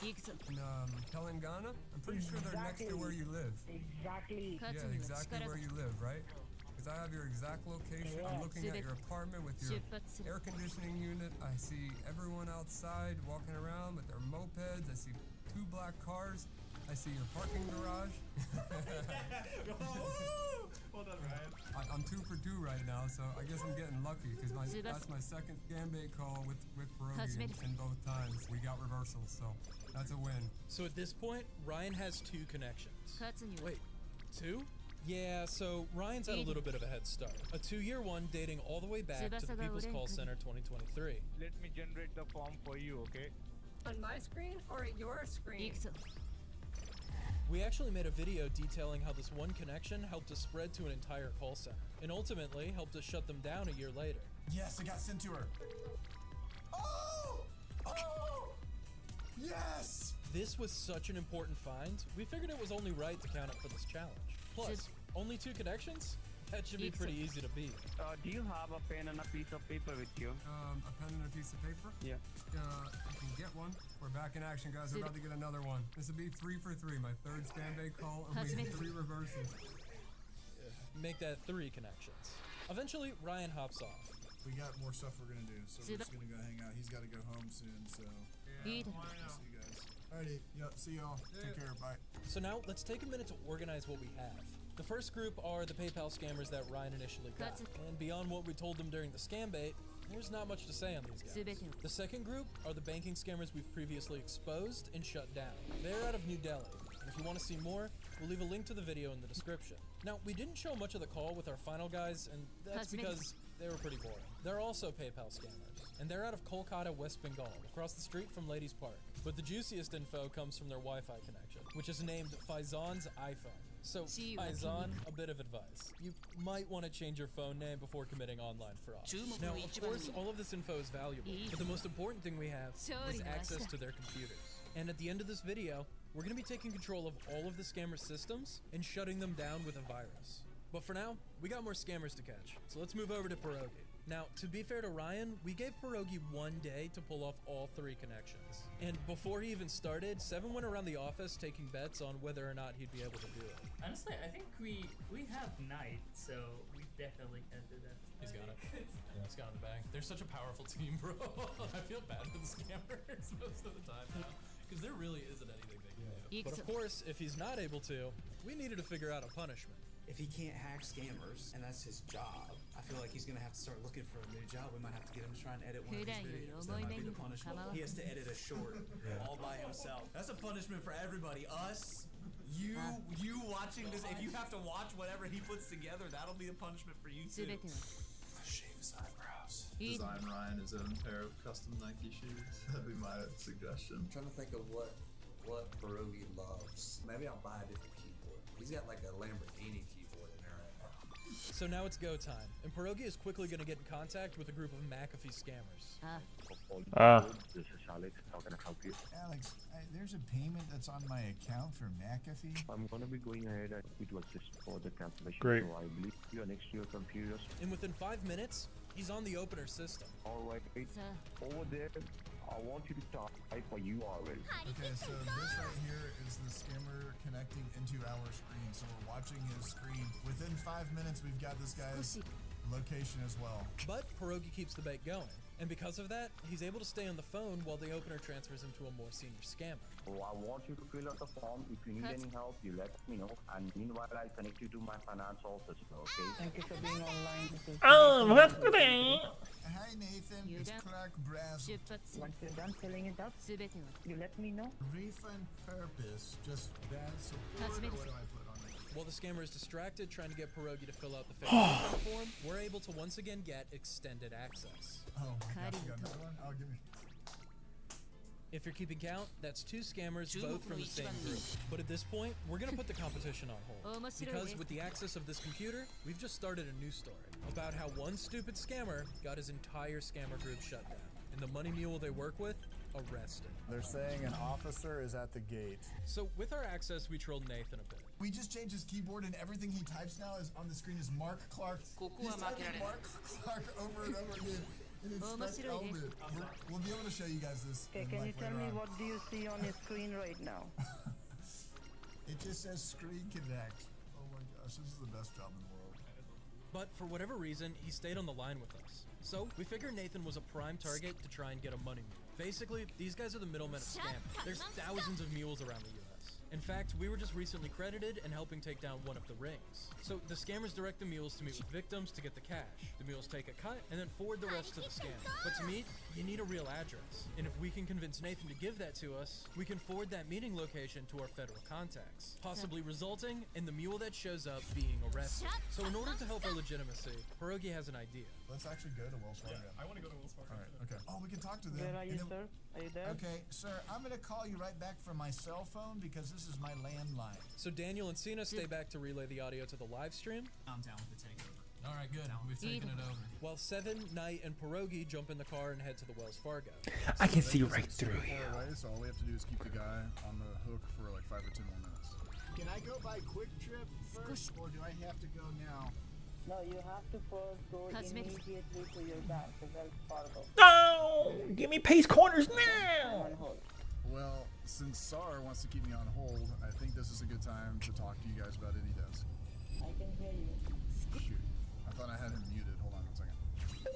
In Telangana? I'm pretty sure they're next to where you live. Exactly. Yeah, exactly where you live, right? Because I have your exact location. I'm looking at your apartment with your air conditioning unit. I see everyone outside walking around with their mopeds. I see 2 black cars. I see your parking garage. Well done, Ryan. I'm 2 for 2 right now, so I guess I'm getting lucky because that's my second gambit call with Pierogi, and both times we got reversals, so that's a win. So at this point, Ryan has 2 connections. Wait, 2? Yeah, so Ryan's had a little bit of a head start. A 2-year one dating all the way back to the People's Call Center 2023. Let me generate the form for you, okay? On my screen or at your screen? We actually made a video detailing how this one connection helped us spread to an entire call center, and ultimately helped us shut them down a year later. Yes, it got sent to her. Oh! Oh! Yes! This was such an important find, we figured it was only right to count it for this challenge. Plus, only 2 connections? That should be pretty easy to beat. Do you have a pen and a piece of paper with you? A pen and a piece of paper? Yeah. I can get one. We're back in action, guys. We're about to get another one. This will be 3 for 3, my 3rd stand-day call, and we have 3 reverses. Make that 3 connections. Eventually, Ryan hops off. We got more stuff we're gonna do, so we're just gonna go hang out. He's gotta go home soon, so. Yeah, see you guys. Alrighty, yep, see y'all. Take care, bye. So now, let's take a minute to organize what we have. The first group are the PayPal scammers that Ryan initially got. And beyond what we told them during the scam bait, there's not much to say on these guys. The second group are the banking scammers we've previously exposed and shut down. They're out of New Delhi. And if you want to see more, we'll leave a link to the video in the description. Now, we didn't show much of the call with our final guys, and that's because they were pretty boring. They're also PayPal scammers, and they're out of Kolkata, West Bengal, across the street from Ladies Park. But the juiciest info comes from their Wi-Fi connection, which is named Faizan's iPhone. So, Faizan, a bit of advice. You might want to change your phone name before committing online fraud. Now, of course, all of this info is valuable, but the most important thing we have is access to their computers. And at the end of this video, we're going to be taking control of all of the scammer systems and shutting them down with a virus. But for now, we got more scammers to catch, so let's move over to Pierogi. Now, to be fair to Ryan, we gave Pierogi 1 day to pull off all 3 connections. And before he even started, Seven went around the office taking bets on whether or not he'd be able to do it. Honestly, I think we have Knight, so we definitely can do that. He's got it. Yeah, he's got it in the bag. They're such a powerful team, bro. I feel bad for the scammers most of the time now, because there really isn't anything they can do. But of course, if he's not able to, we needed to figure out a punishment. If he can't hack scammers, and that's his job, I feel like he's gonna have to start looking for a new job. We might have to get him to try and edit one of his videos. That might be the punishment. He has to edit a short all by himself. That's a punishment for everybody. Us, you watching this. If you have to watch whatever he puts together, that'll be a punishment for you too. Shave his eyebrows. Design Ryan his own pair of custom Nike shoes. That'd be my suggestion. I'm trying to think of what Pierogi loves. Maybe I'll buy a different keyboard. He's got like a Lamborghini keyboard in there right now. So now it's go time, and Pierogi is quickly going to get in contact with a group of McAfee scammers. This is Alex. How can I help you? Alex, there's a payment that's on my account for McAfee. I'm going to be going ahead and it was just for the cancellation. Great. So I believe you are next to your computer. And within 5 minutes, he's on the opener system. Alright, over there, I want you to type a URL. Okay, so this right here is the scammer connecting into our screen. So we're watching his screen. Within 5 minutes, we've got this guy's location as well. But Pierogi keeps the bait going. And because of that, he's able to stay on the phone while the opener transfers him to a more senior scammer. So I want you to fill out the form. If you need any help, you let me know. And meanwhile, I'll connect you to my finance officer, okay? Thank you for being online. Hi Nathan, it's Clark Brazel. Once you're done filling it up, you let me know. Refund purpose, just bad support, or what do I put on it? While the scammer is distracted trying to get Pierogi to fill out the fake refund form, we're able to once again get extended access. Oh my gosh, you got another one? Oh, give me. If you're keeping count, that's 2 scammers, both from the same group. But at this point, we're gonna put the competition on hold. Because with the access of this computer, we've just started a new story about how one stupid scammer got his entire scammer group shut down, and the money mule they work with arrested. They're saying an officer is at the gate. So with our access, we trolled Nathan a bit. We just changed his keyboard and everything he types now is on the screen is Mark Clark. He's typing Mark Clark over and over again. And it's Spec Elbit. We'll be able to show you guys this. Okay, can you tell me what do you see on your screen right now? It just says Screen Connect. Oh my gosh, this is the best job in the world. But for whatever reason, he stayed on the line with us. So we figured Nathan was a prime target to try and get a money mule. Basically, these guys are the middlemen of scam. There's thousands of mules around the US. In fact, we were just recently credited and helping take down one of the rings. So the scammers direct the mules to meet with victims to get the cash. The mules take a cut and then forward the rest to the scammer. But to meet, you need a real address. And if we can convince Nathan to give that to us, we can forward that meeting location to our federal contacts, possibly resulting in the mule that shows up being arrested. So in order to help our legitimacy, Pierogi has an idea. Let's actually go to Wells Fargo. I want to go to Wells Fargo. All right, okay. Oh, we can talk to them. Where are you, sir? Are you there? Okay, sir, I'm going to call you right back from my cell phone because this is my landline. So Daniel and Cena stay back to relay the audio to the live stream. I'm down with the takeover. All right, good. We've taken it over. While Seven, Knight, and Pierogi jump in the car and head to the Wells Fargo. I can see right through you. So all we have to do is keep the guy on the hook for like 5 or 10 more minutes. Can I go by Quick Trip first, or do I have to go now? No, you have to first go immediately to your bank to Wells Fargo. No! Give me pace corners now! Well, since SAR wants to keep me on hold, I think this is a good time to talk to you guys about AnyDesk. I can hear you. Shoot. I thought I had him muted. Hold on 1 second.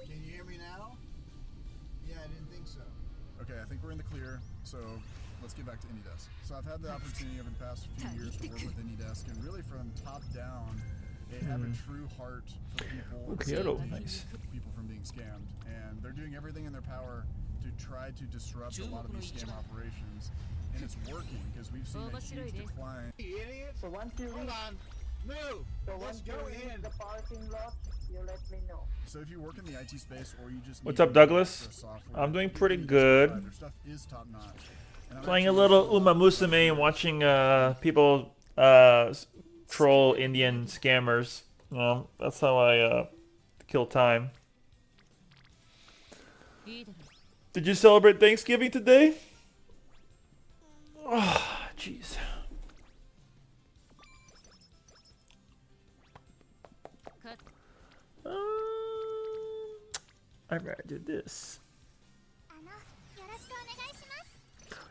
Can you hear me now? Yeah, I didn't think so. Okay, I think we're in the clear, so let's get back to AnyDesk. So I've had the opportunity over the past few years to work with AnyDesk, and really from top down, they have a true heart for people, people from being scammed, and they're doing everything in their power to try to disrupt a lot of these scam operations, and it's working because we've seen a huge decline. So once you reach, Move! so once you reach the parking lot, you let me know. So if you work in the IT space or you just What's need up, Douglas? extra software, I'm doing people pretty who just good. provide their stuff is top notch. And I'm Playing a actually little Uma Musume and watching people troll Indian scammers. That's how I kill time. Did you celebrate Thanksgiving today? Oh, jeez. I'd rather do this.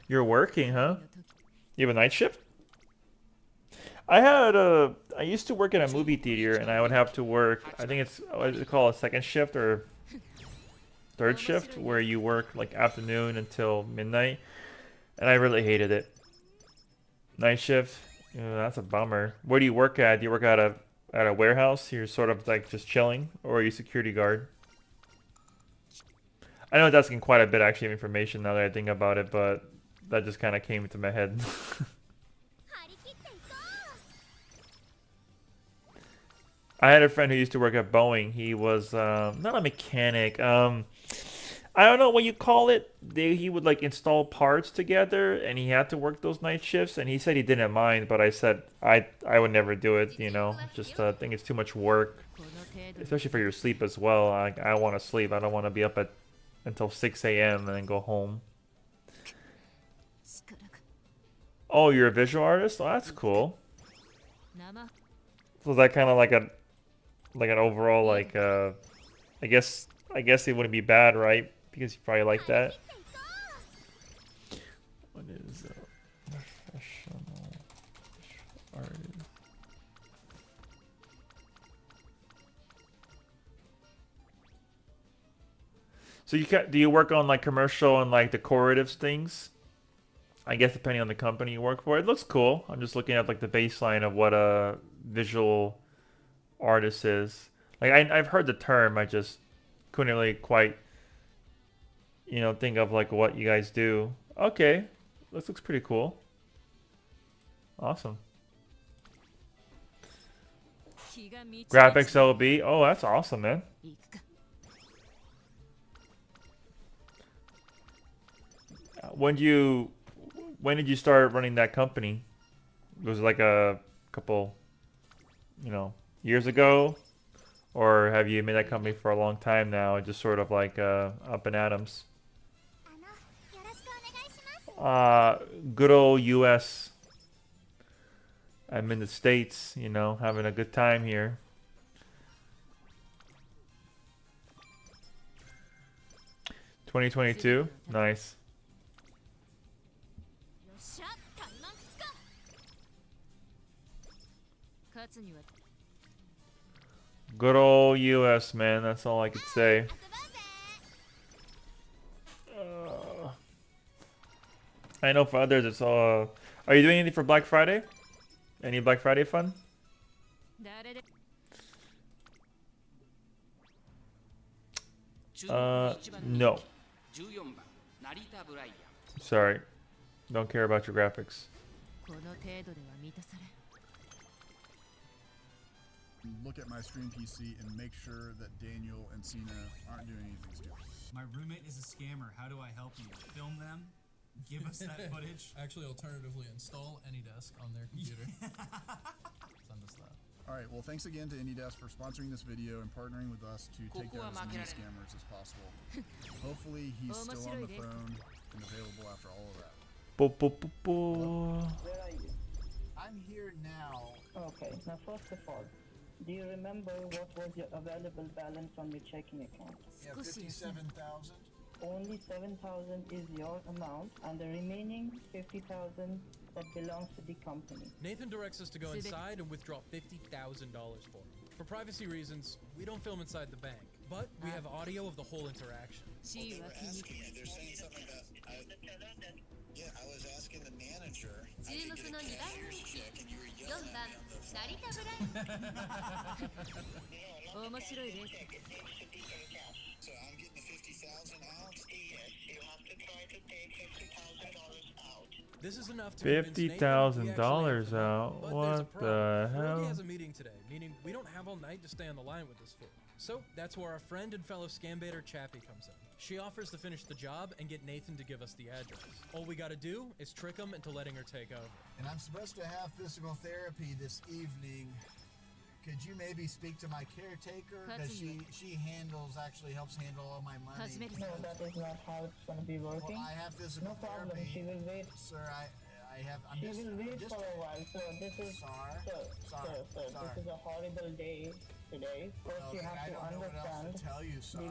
You're working, huh? You have a night shift? I used to work at a movie theater, and I would have to work, I think it's, what is it called, a second shift or third shift, where you work like afternoon until midnight, and I really hated it. Night shift, that's a bummer. Where do you work at? Do you work at a warehouse? You're sort of like just chilling, or are you a security guard? I know it's asking quite a bit actually of information now that I think about it, but that just kind of came into my head. I had a friend who used to work at Boeing. He was not a mechanic. I don't know what you call it. He would like install parts together, and he had to work those night shifts. And he said he didn't mind, but I said I would never do it. You know, just think it's too much work, especially for your sleep as well. I want to sleep. I don't want to be up until 6 a.m. and then go home. Oh, you're a visual artist? Oh, that's cool. So is that kind of like an overall like I guess it wouldn't be bad, right? Because you probably like that. What is professional artist? So do you work on like commercial and like decorative things? I guess depending on the company you work for. It looks cool. I'm just looking at like the baseline of what a visual artist is. Like I've heard the term, I just couldn't really quite think of like what you guys do. Okay, this looks pretty cool. Awesome. Graphics LB. Oh, that's awesome, man. When did you start running that company? Was it like a couple, years ago? Or have you made that company for a long time now and just sort of like up and atoms? Good old US. I'm in the States, having a good time here. $2022? Nice. Good old US, man. That's all I could say. I know for others it's all... Are you doing anything for Black Friday? Any Black Friday fun? No. Sorry. Don't care about your graphics. Look at my stream PC and make sure that Daniel and Cena aren't doing anything stupid. My roommate is a scammer. How do I help you? Film them? Give us that footage? Actually, alternatively, install AnyDesk on their computer. Send us that. Alright, well thanks again to AnyDesk for sponsoring this video and partnering with us to take down as many scammers as possible. Hopefully he's still on the throne and available after all of that. Where are you? I'm here now. Okay, now first of all, do you remember what was your available balance on your checking account? Yeah, 57,000. Only 7,000 is your amount, and the remaining 50,000 that belongs to the company. Nathan directs us to go inside and withdraw $50,000 for him. For privacy reasons, we don't film inside the bank, but we have audio of the whole interaction. They were asking me, they're saying something about, I was asking the manager, I could get a cashier's check, and you were yelling at me on the phone. So I'm getting the 50,000 out? Yes, you have to try to take $50,000 out. This is enough to convince Nathan we actually have $50,000 the money, out. but there's a What problem. the Pierogi hell? has a meeting today, meaning we don't have all night to stay on the line with this fool. So that's where our friend and fellow scam baiter Chappie comes in. She offers to finish the job and get Nathan to give us the address. All we gotta do is trick him into letting her take over. And I'm supposed to have physical therapy this evening. Could you maybe speak to my caretaker? Because she actually helps handle all my money. No, that is not how it's going to be working. Well, I have physical No problem. therapy. She will wait. Sir, She will wait for a while. So this is sir, this is a horrible day today. First, you have to understand. Tell you, sir.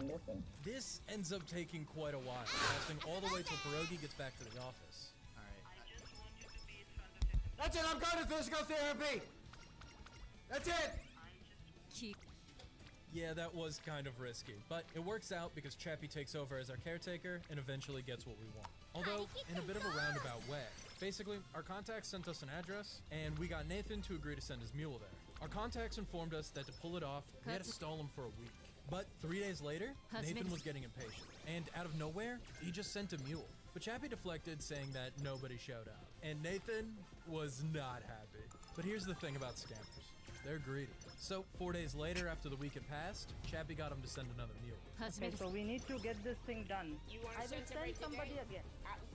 Listen. This ends up taking quite a while, lasting all the way till Pierogi gets back to the office. That's it, I'm going to physical therapy! That's it! Yeah, that was kind of risky, but it works out because Chappie takes over as our caretaker and eventually gets what we want. Although, in a bit of a roundabout way. Basically, our contacts sent us an address, and we got Nathan to agree to send his mule there. Our contacts informed us that to pull it off, we had to stall him for a week. But 3 days later, Nathan was getting impatient, and out of nowhere, he just sent a mule. But Chappie deflected, saying that nobody showed up. And Nathan was not happy. But here's the thing about scammers. They're greedy. So 4 days later, after the week had passed, Chappie got him to send another mule. Okay, so we need to get this thing done. You want I to will celebrate send somebody today? again.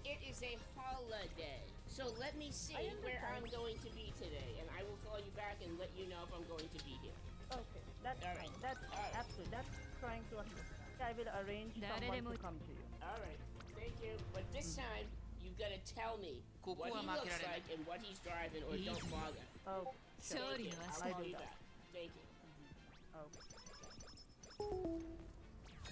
It is a holiday. So let me see where I'm going to be today, and I will call you back and let you know if I'm going to be here. Okay, that's All fine. right. That's absolutely. That's trying to understand. I will arrange someone to come to you. All right, thank you. But this time, you've got to tell me what he looks like and what he's driving, or don't bother. Oh, Thank you. I'll call you back. Thank you.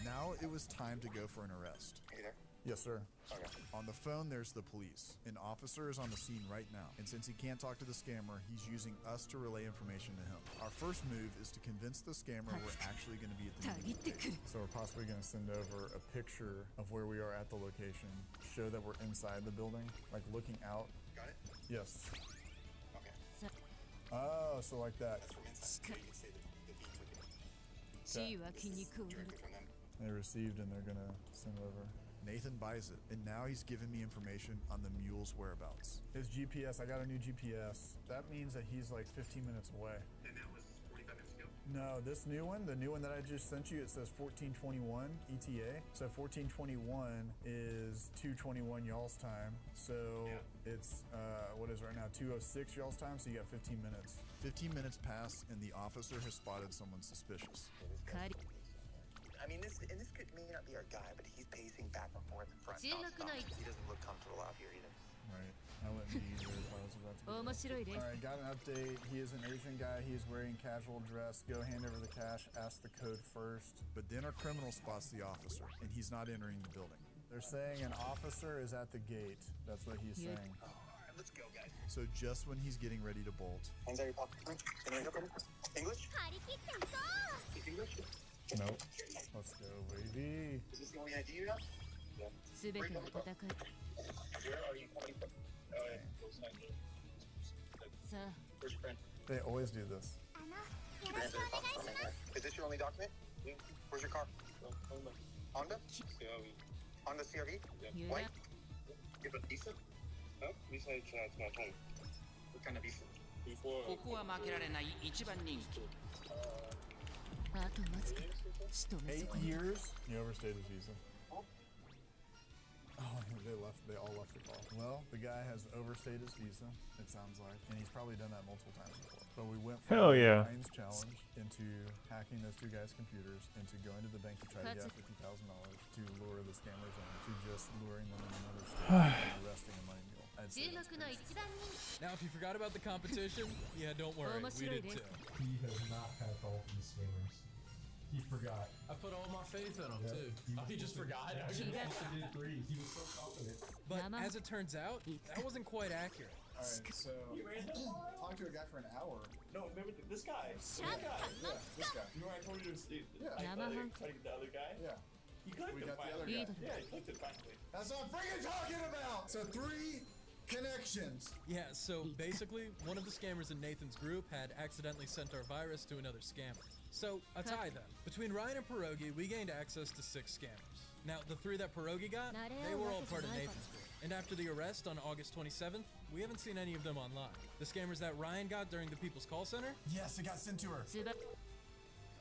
Now it was time to go for an arrest. Hey there. Yes, sir. Okay. On the phone, there's the police. An officer is on the scene right now, and since he can't talk to the scammer, he's using us to relay information to him. Our first move is to convince the scammer we're actually going to be at the meeting. So we're possibly going to send over a picture of where we are at the location, show that we're inside the building, like looking out. Got it? Yes. Okay. Oh, so like that. That's from inside. So you can say that he took it. Direct it from them. They received and they're gonna send it over. Nathan buys it, and now he's giving me information on the mule's whereabouts. His GPS, I got a new GPS. That means that he's like 15 minutes away. And that was 45 minutes ago? No, this new one, the new one that I just sent you, it says 1421 ETA. So 1421 is 221 y'all's time. So it's, what is right now, 206 y'all's time, so you got 15 minutes. 15 minutes pass, and the officer has spotted someone suspicious. I mean, this may not be our guy, but he's pacing back and forth in front. He doesn't look comfortable out here either. Right. I wouldn't be either if I was about to. Alright, got an update. He is an Asian guy. He is wearing casual dress. Go hand over the cash. Ask the code first. But then our criminal spots the officer, and he's not entering the building. They're saying an officer is at the gate. That's what he's saying. Oh, alright, let's go, guys. So just when he's getting ready to bolt. Hands out your pocket. Can you help him? English? Speak English? Nope. Let's go, baby. Is this the only ID you have? Yeah. Where are you coming from? Where's your friend? They always do this. Is this your only document? Yeah. Where's your car? Honda? CRV. Honda CRV? Yeah. White? You have a visa? No? Visa is not home. What kind of visa? Before. ここは負けられない一番人気。 8 years? He overstayed his visa. Oh, they all left the call. Well, the guy has overstayed his visa, it sounds like, and he's probably done that multiple times before. But we went from Hell yeah. Ryan's challenge into hacking those two guys' computers, into going to the bank to try to get $50,000 to lure the scammers in, to just luring them in another state and arresting a money mule. I'd say that's pretty successful. Now, if you forgot about the competition, yeah, don't worry, we did too. He has not had all these scammers. He forgot. I put all my faith in him too. He just forgot. He did 3. He was so confident. But as it turns out, that wasn't quite accurate. Alright, so talked to a guy for an hour. No, remember this guy. Yeah, this guy. You know what I told you to do? Yeah. I tried to get the other guy. Yeah. You clicked We it got the finally. other guy. Yeah, you clicked it finally. That's what I'm freaking talking about! So 3 connections. Yeah, so basically, one of the scammers in Nathan's group had accidentally sent our virus to another scammer. So, a tie then. Between Ryan and Pierogi, we gained access to 6 scammers. Now, the 3 that Pierogi got, they were all part of Nathan's group. And after the arrest on August 27th, we haven't seen any of them online. The scammers that Ryan got during the People's Call Center? Yes, it got sent to her.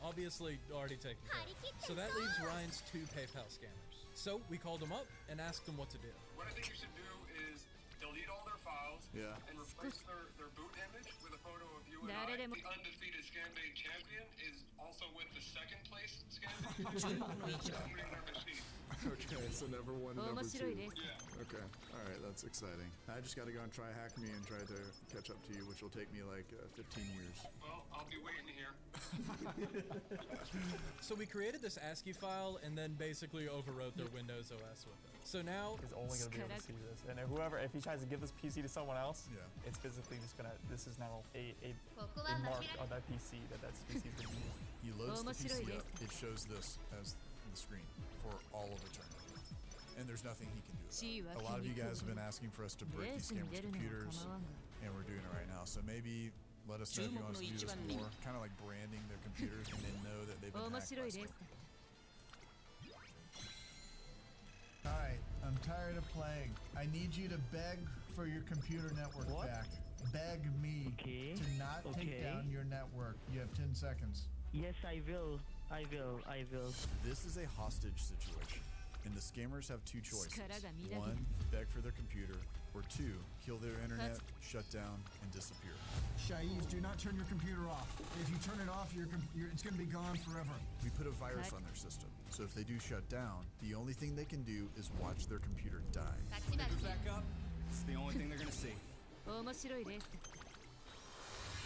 Obviously already taken care of. So that leaves Ryan's 2 PayPal scammers. So we called them up and asked them what to do. What I think you should do is delete all their files and replace their boot image with a photo of you and I. The undefeated Scambait champion is also with the second place Scambait. Okay, so number 1 and number 2. Yeah. Okay, alright, that's exciting. I just gotta go and try Hack Me and try to catch up to you, which will take me like 15 years. Well, I'll be waiting here. So we created this ASCII file and then basically overwrote their Windows OS with it. So now he's only going to be able to see this, and if he tries to give this PC to someone else, it's physically just gonna. This is now a mark on that PC that PC is going to use. He loads the PC up. It shows this as the screen for all of eternity, and there's nothing he can do about it. A lot of you guys have been asking for us to break these scammers' computers, and we're doing it right now. So maybe let us know if you want us to do this more, kind of like branding their computers, and then know that they've been hacked by someone. Alright, I'm tired of playing. I need you to beg for your computer network back. Beg me to not take down your network. You have 10 seconds. Yes, I will. I will. This is a hostage situation, and the scammers have 2 choices. 1, beg for their computer, or 2, kill their internet, shut down, and disappear. Shaiz, do not turn your computer off. If you turn it off, it's going to be gone forever. We put a virus on their system, so if they do shut down, the only thing they can do is watch their computer die. Pick it back up. It's the only thing they're gonna see.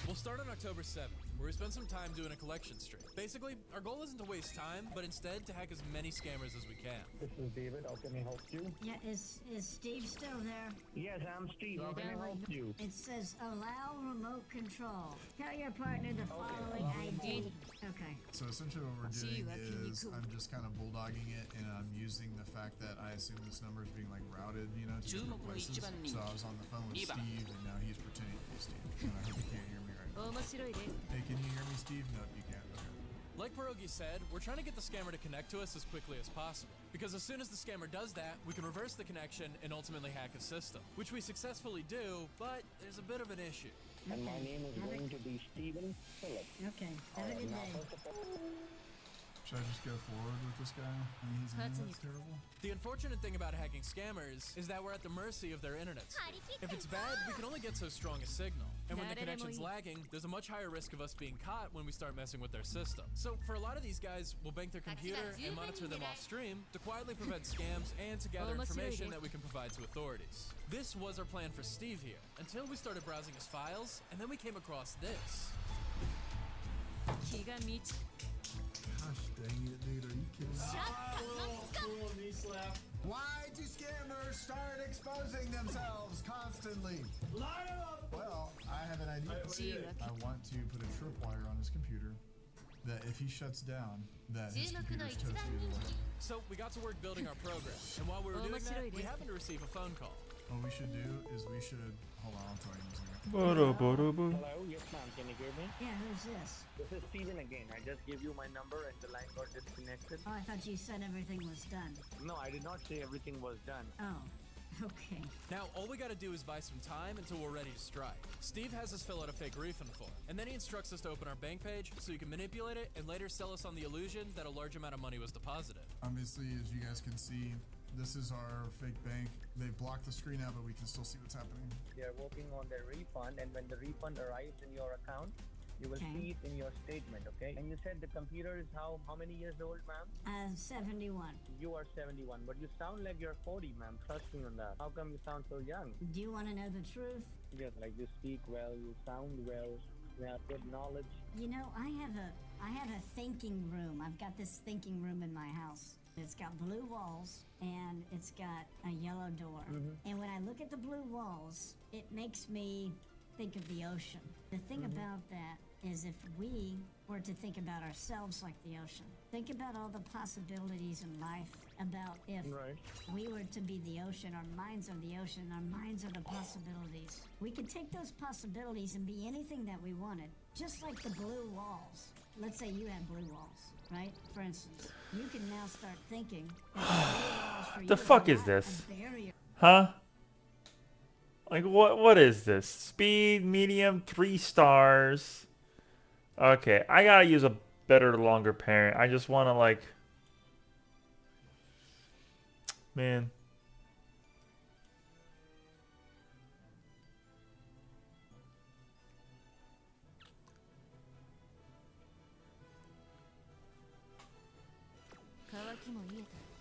We'll start on October 7th, where we spend some time doing a collection stream. Basically, our goal isn't to waste time, but instead to hack as many scammers as we can. This is David. How can I help you? Yeah, is Steve still there? Yes, I'm Steve. How can I help you? It says allow remote control. Tell your partner the following ID. Okay. So essentially what we're doing is I'm just kind of bulldogging it, and I'm using the fact that I assume this number is being like routed, to different places. So I was on the phone with Steve, and now he's pretending to be Steve. And I hope you can't hear me right now. Hey, can you hear me, Steve? Nope, you can't. Okay. Like Pierogi said, we're trying to get the scammer to connect to us as quickly as possible. Because as soon as the scammer does that, we can reverse the connection and ultimately hack his system. Which we successfully do, but there's a bit of an issue. And my name is going to be Steven Phillips. Okay, have a good day. Should I just go forward with this guy? I mean, his internet's terrible. The unfortunate thing about hacking scammers is that we're at the mercy of their internet speed. If it's bad, we can only get so strong a signal. And when the connection's lagging, there's a much higher risk of us being caught when we start messing with their system. So for a lot of these guys, we'll bank their computer and monitor them off stream to quietly prevent scams and to gather information that we can provide to authorities. This was our plan for Steve here, until we started browsing his files, and then we came across this. Gosh dang it, dude, are you kidding me? Little knee slap. Why do scammers start exposing themselves constantly? Line up! Well, I have an idea. I want to put a tripwire on his computer that if he shuts down, that his computer's toasted away. So we got to work building our program, and while we were doing that, we happened to receive a phone call. What we should do is hold on, I'll tell you in a second. Hello, yes ma'am, can you hear me? Yeah, who's this? This is Steven again. I just gave you my number and the line got disconnected. Oh, I thought you said everything was done. No, I did not say everything was done. Oh, okay. Now, all we gotta do is buy some time until we're ready to strike. Steve has us fill out a fake refund form, and then he instructs us to open our bank page so you can manipulate it and later sell us on the illusion that a large amount of money was deposited. Obviously, as you guys can see, this is our fake bank. They blocked the screen out, but we can still see what's happening. They are working on their refund, and when the refund arrives in your account, you will see it in your statement, okay? And you said the computer is how many years old, ma'am? 71. You are 71, but you sound like you're 40, ma'am. Trust me on that. How come you sound so young? Do you want to know the truth? Yes, like you speak well, you sound well, you have good knowledge. You know, I have a thinking room. I've got this thinking room in my house. It's got blue walls and it's got a yellow door. And when I look at the blue walls, it makes me think of the ocean. The thing about that is if we were to think about ourselves like the ocean. Think about all the possibilities in life, about if we were to be the ocean, our minds are the ocean, our minds are the possibilities. We could take those possibilities and be anything that we wanted, just like the blue walls. Let's say you had blue walls, right? For instance, you can now start thinking that the blue walls for you The fuck are is not this? a barrier. Huh? Like what is this? Speed, medium, 3 stars. Okay, I gotta use a better, longer parent. I just wanna like... Man.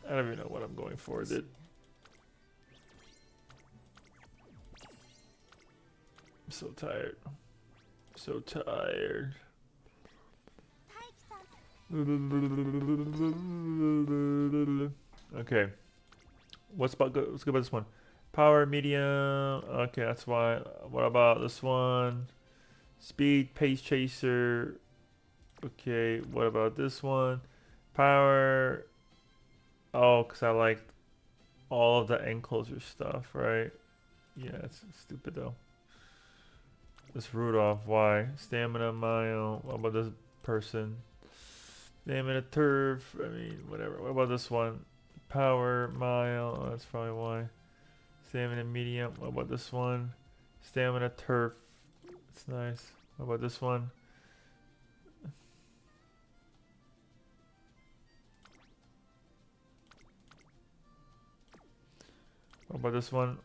I don't even know what I'm going for, dude. I'm so tired. So tired. Okay. Let's go about this one. Power, medium. Okay, that's why. What about this one? Speed, pace chaser. Okay, what about this one? Power. Oh, because I like all of the enclosure stuff, right? Yeah, it's stupid though. This Rudolph, why? Stamina, mile. What about this person? Stamina, turf. I mean, whatever. What about this one? Power, mile. Oh, that's probably why. Stamina, medium. What about this one? Stamina, turf. It's nice. What about this one? What about this one?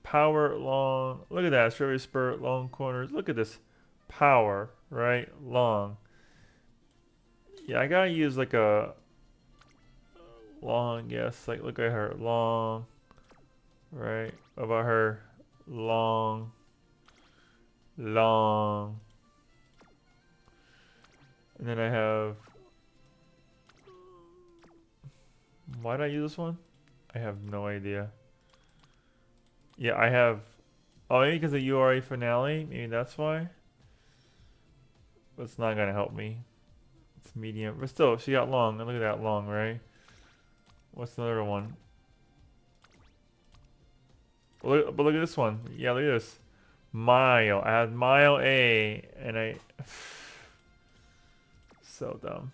Power, long. Look at that. Strawberry spurt, long corners. Look at this. Power, right? Long. Yeah, I gotta use like a long, yes. Like, look at her. Long. Right? What about her? Long. Long. And then I have... Why did I use this one? I have no idea. Yeah, I have... Oh, maybe because of URA finale? Maybe that's why? But it's not gonna help me. It's medium. But still, she got long. Look at that long, right? What's the other one? But look at this one. Yeah, look at this. Mile. I had mile A, and I... So dumb.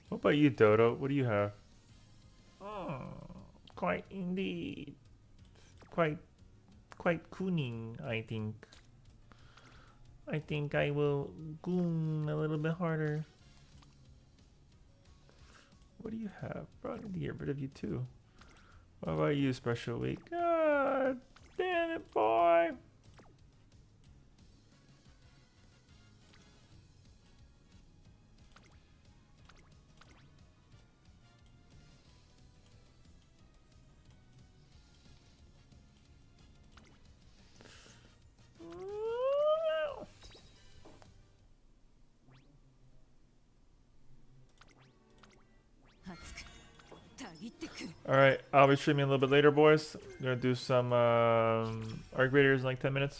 What about you, Dodo? What do you have? Oh, quite indeed. Quite cooning, I think. I think I will goon a little bit harder. What do you have? Bro, I need to get rid of you too. What about you, Special Week? God damn it, boy. Alright, I'll be streaming a little bit later, boys. I'm gonna do some Arc Raiders in like 10 minutes.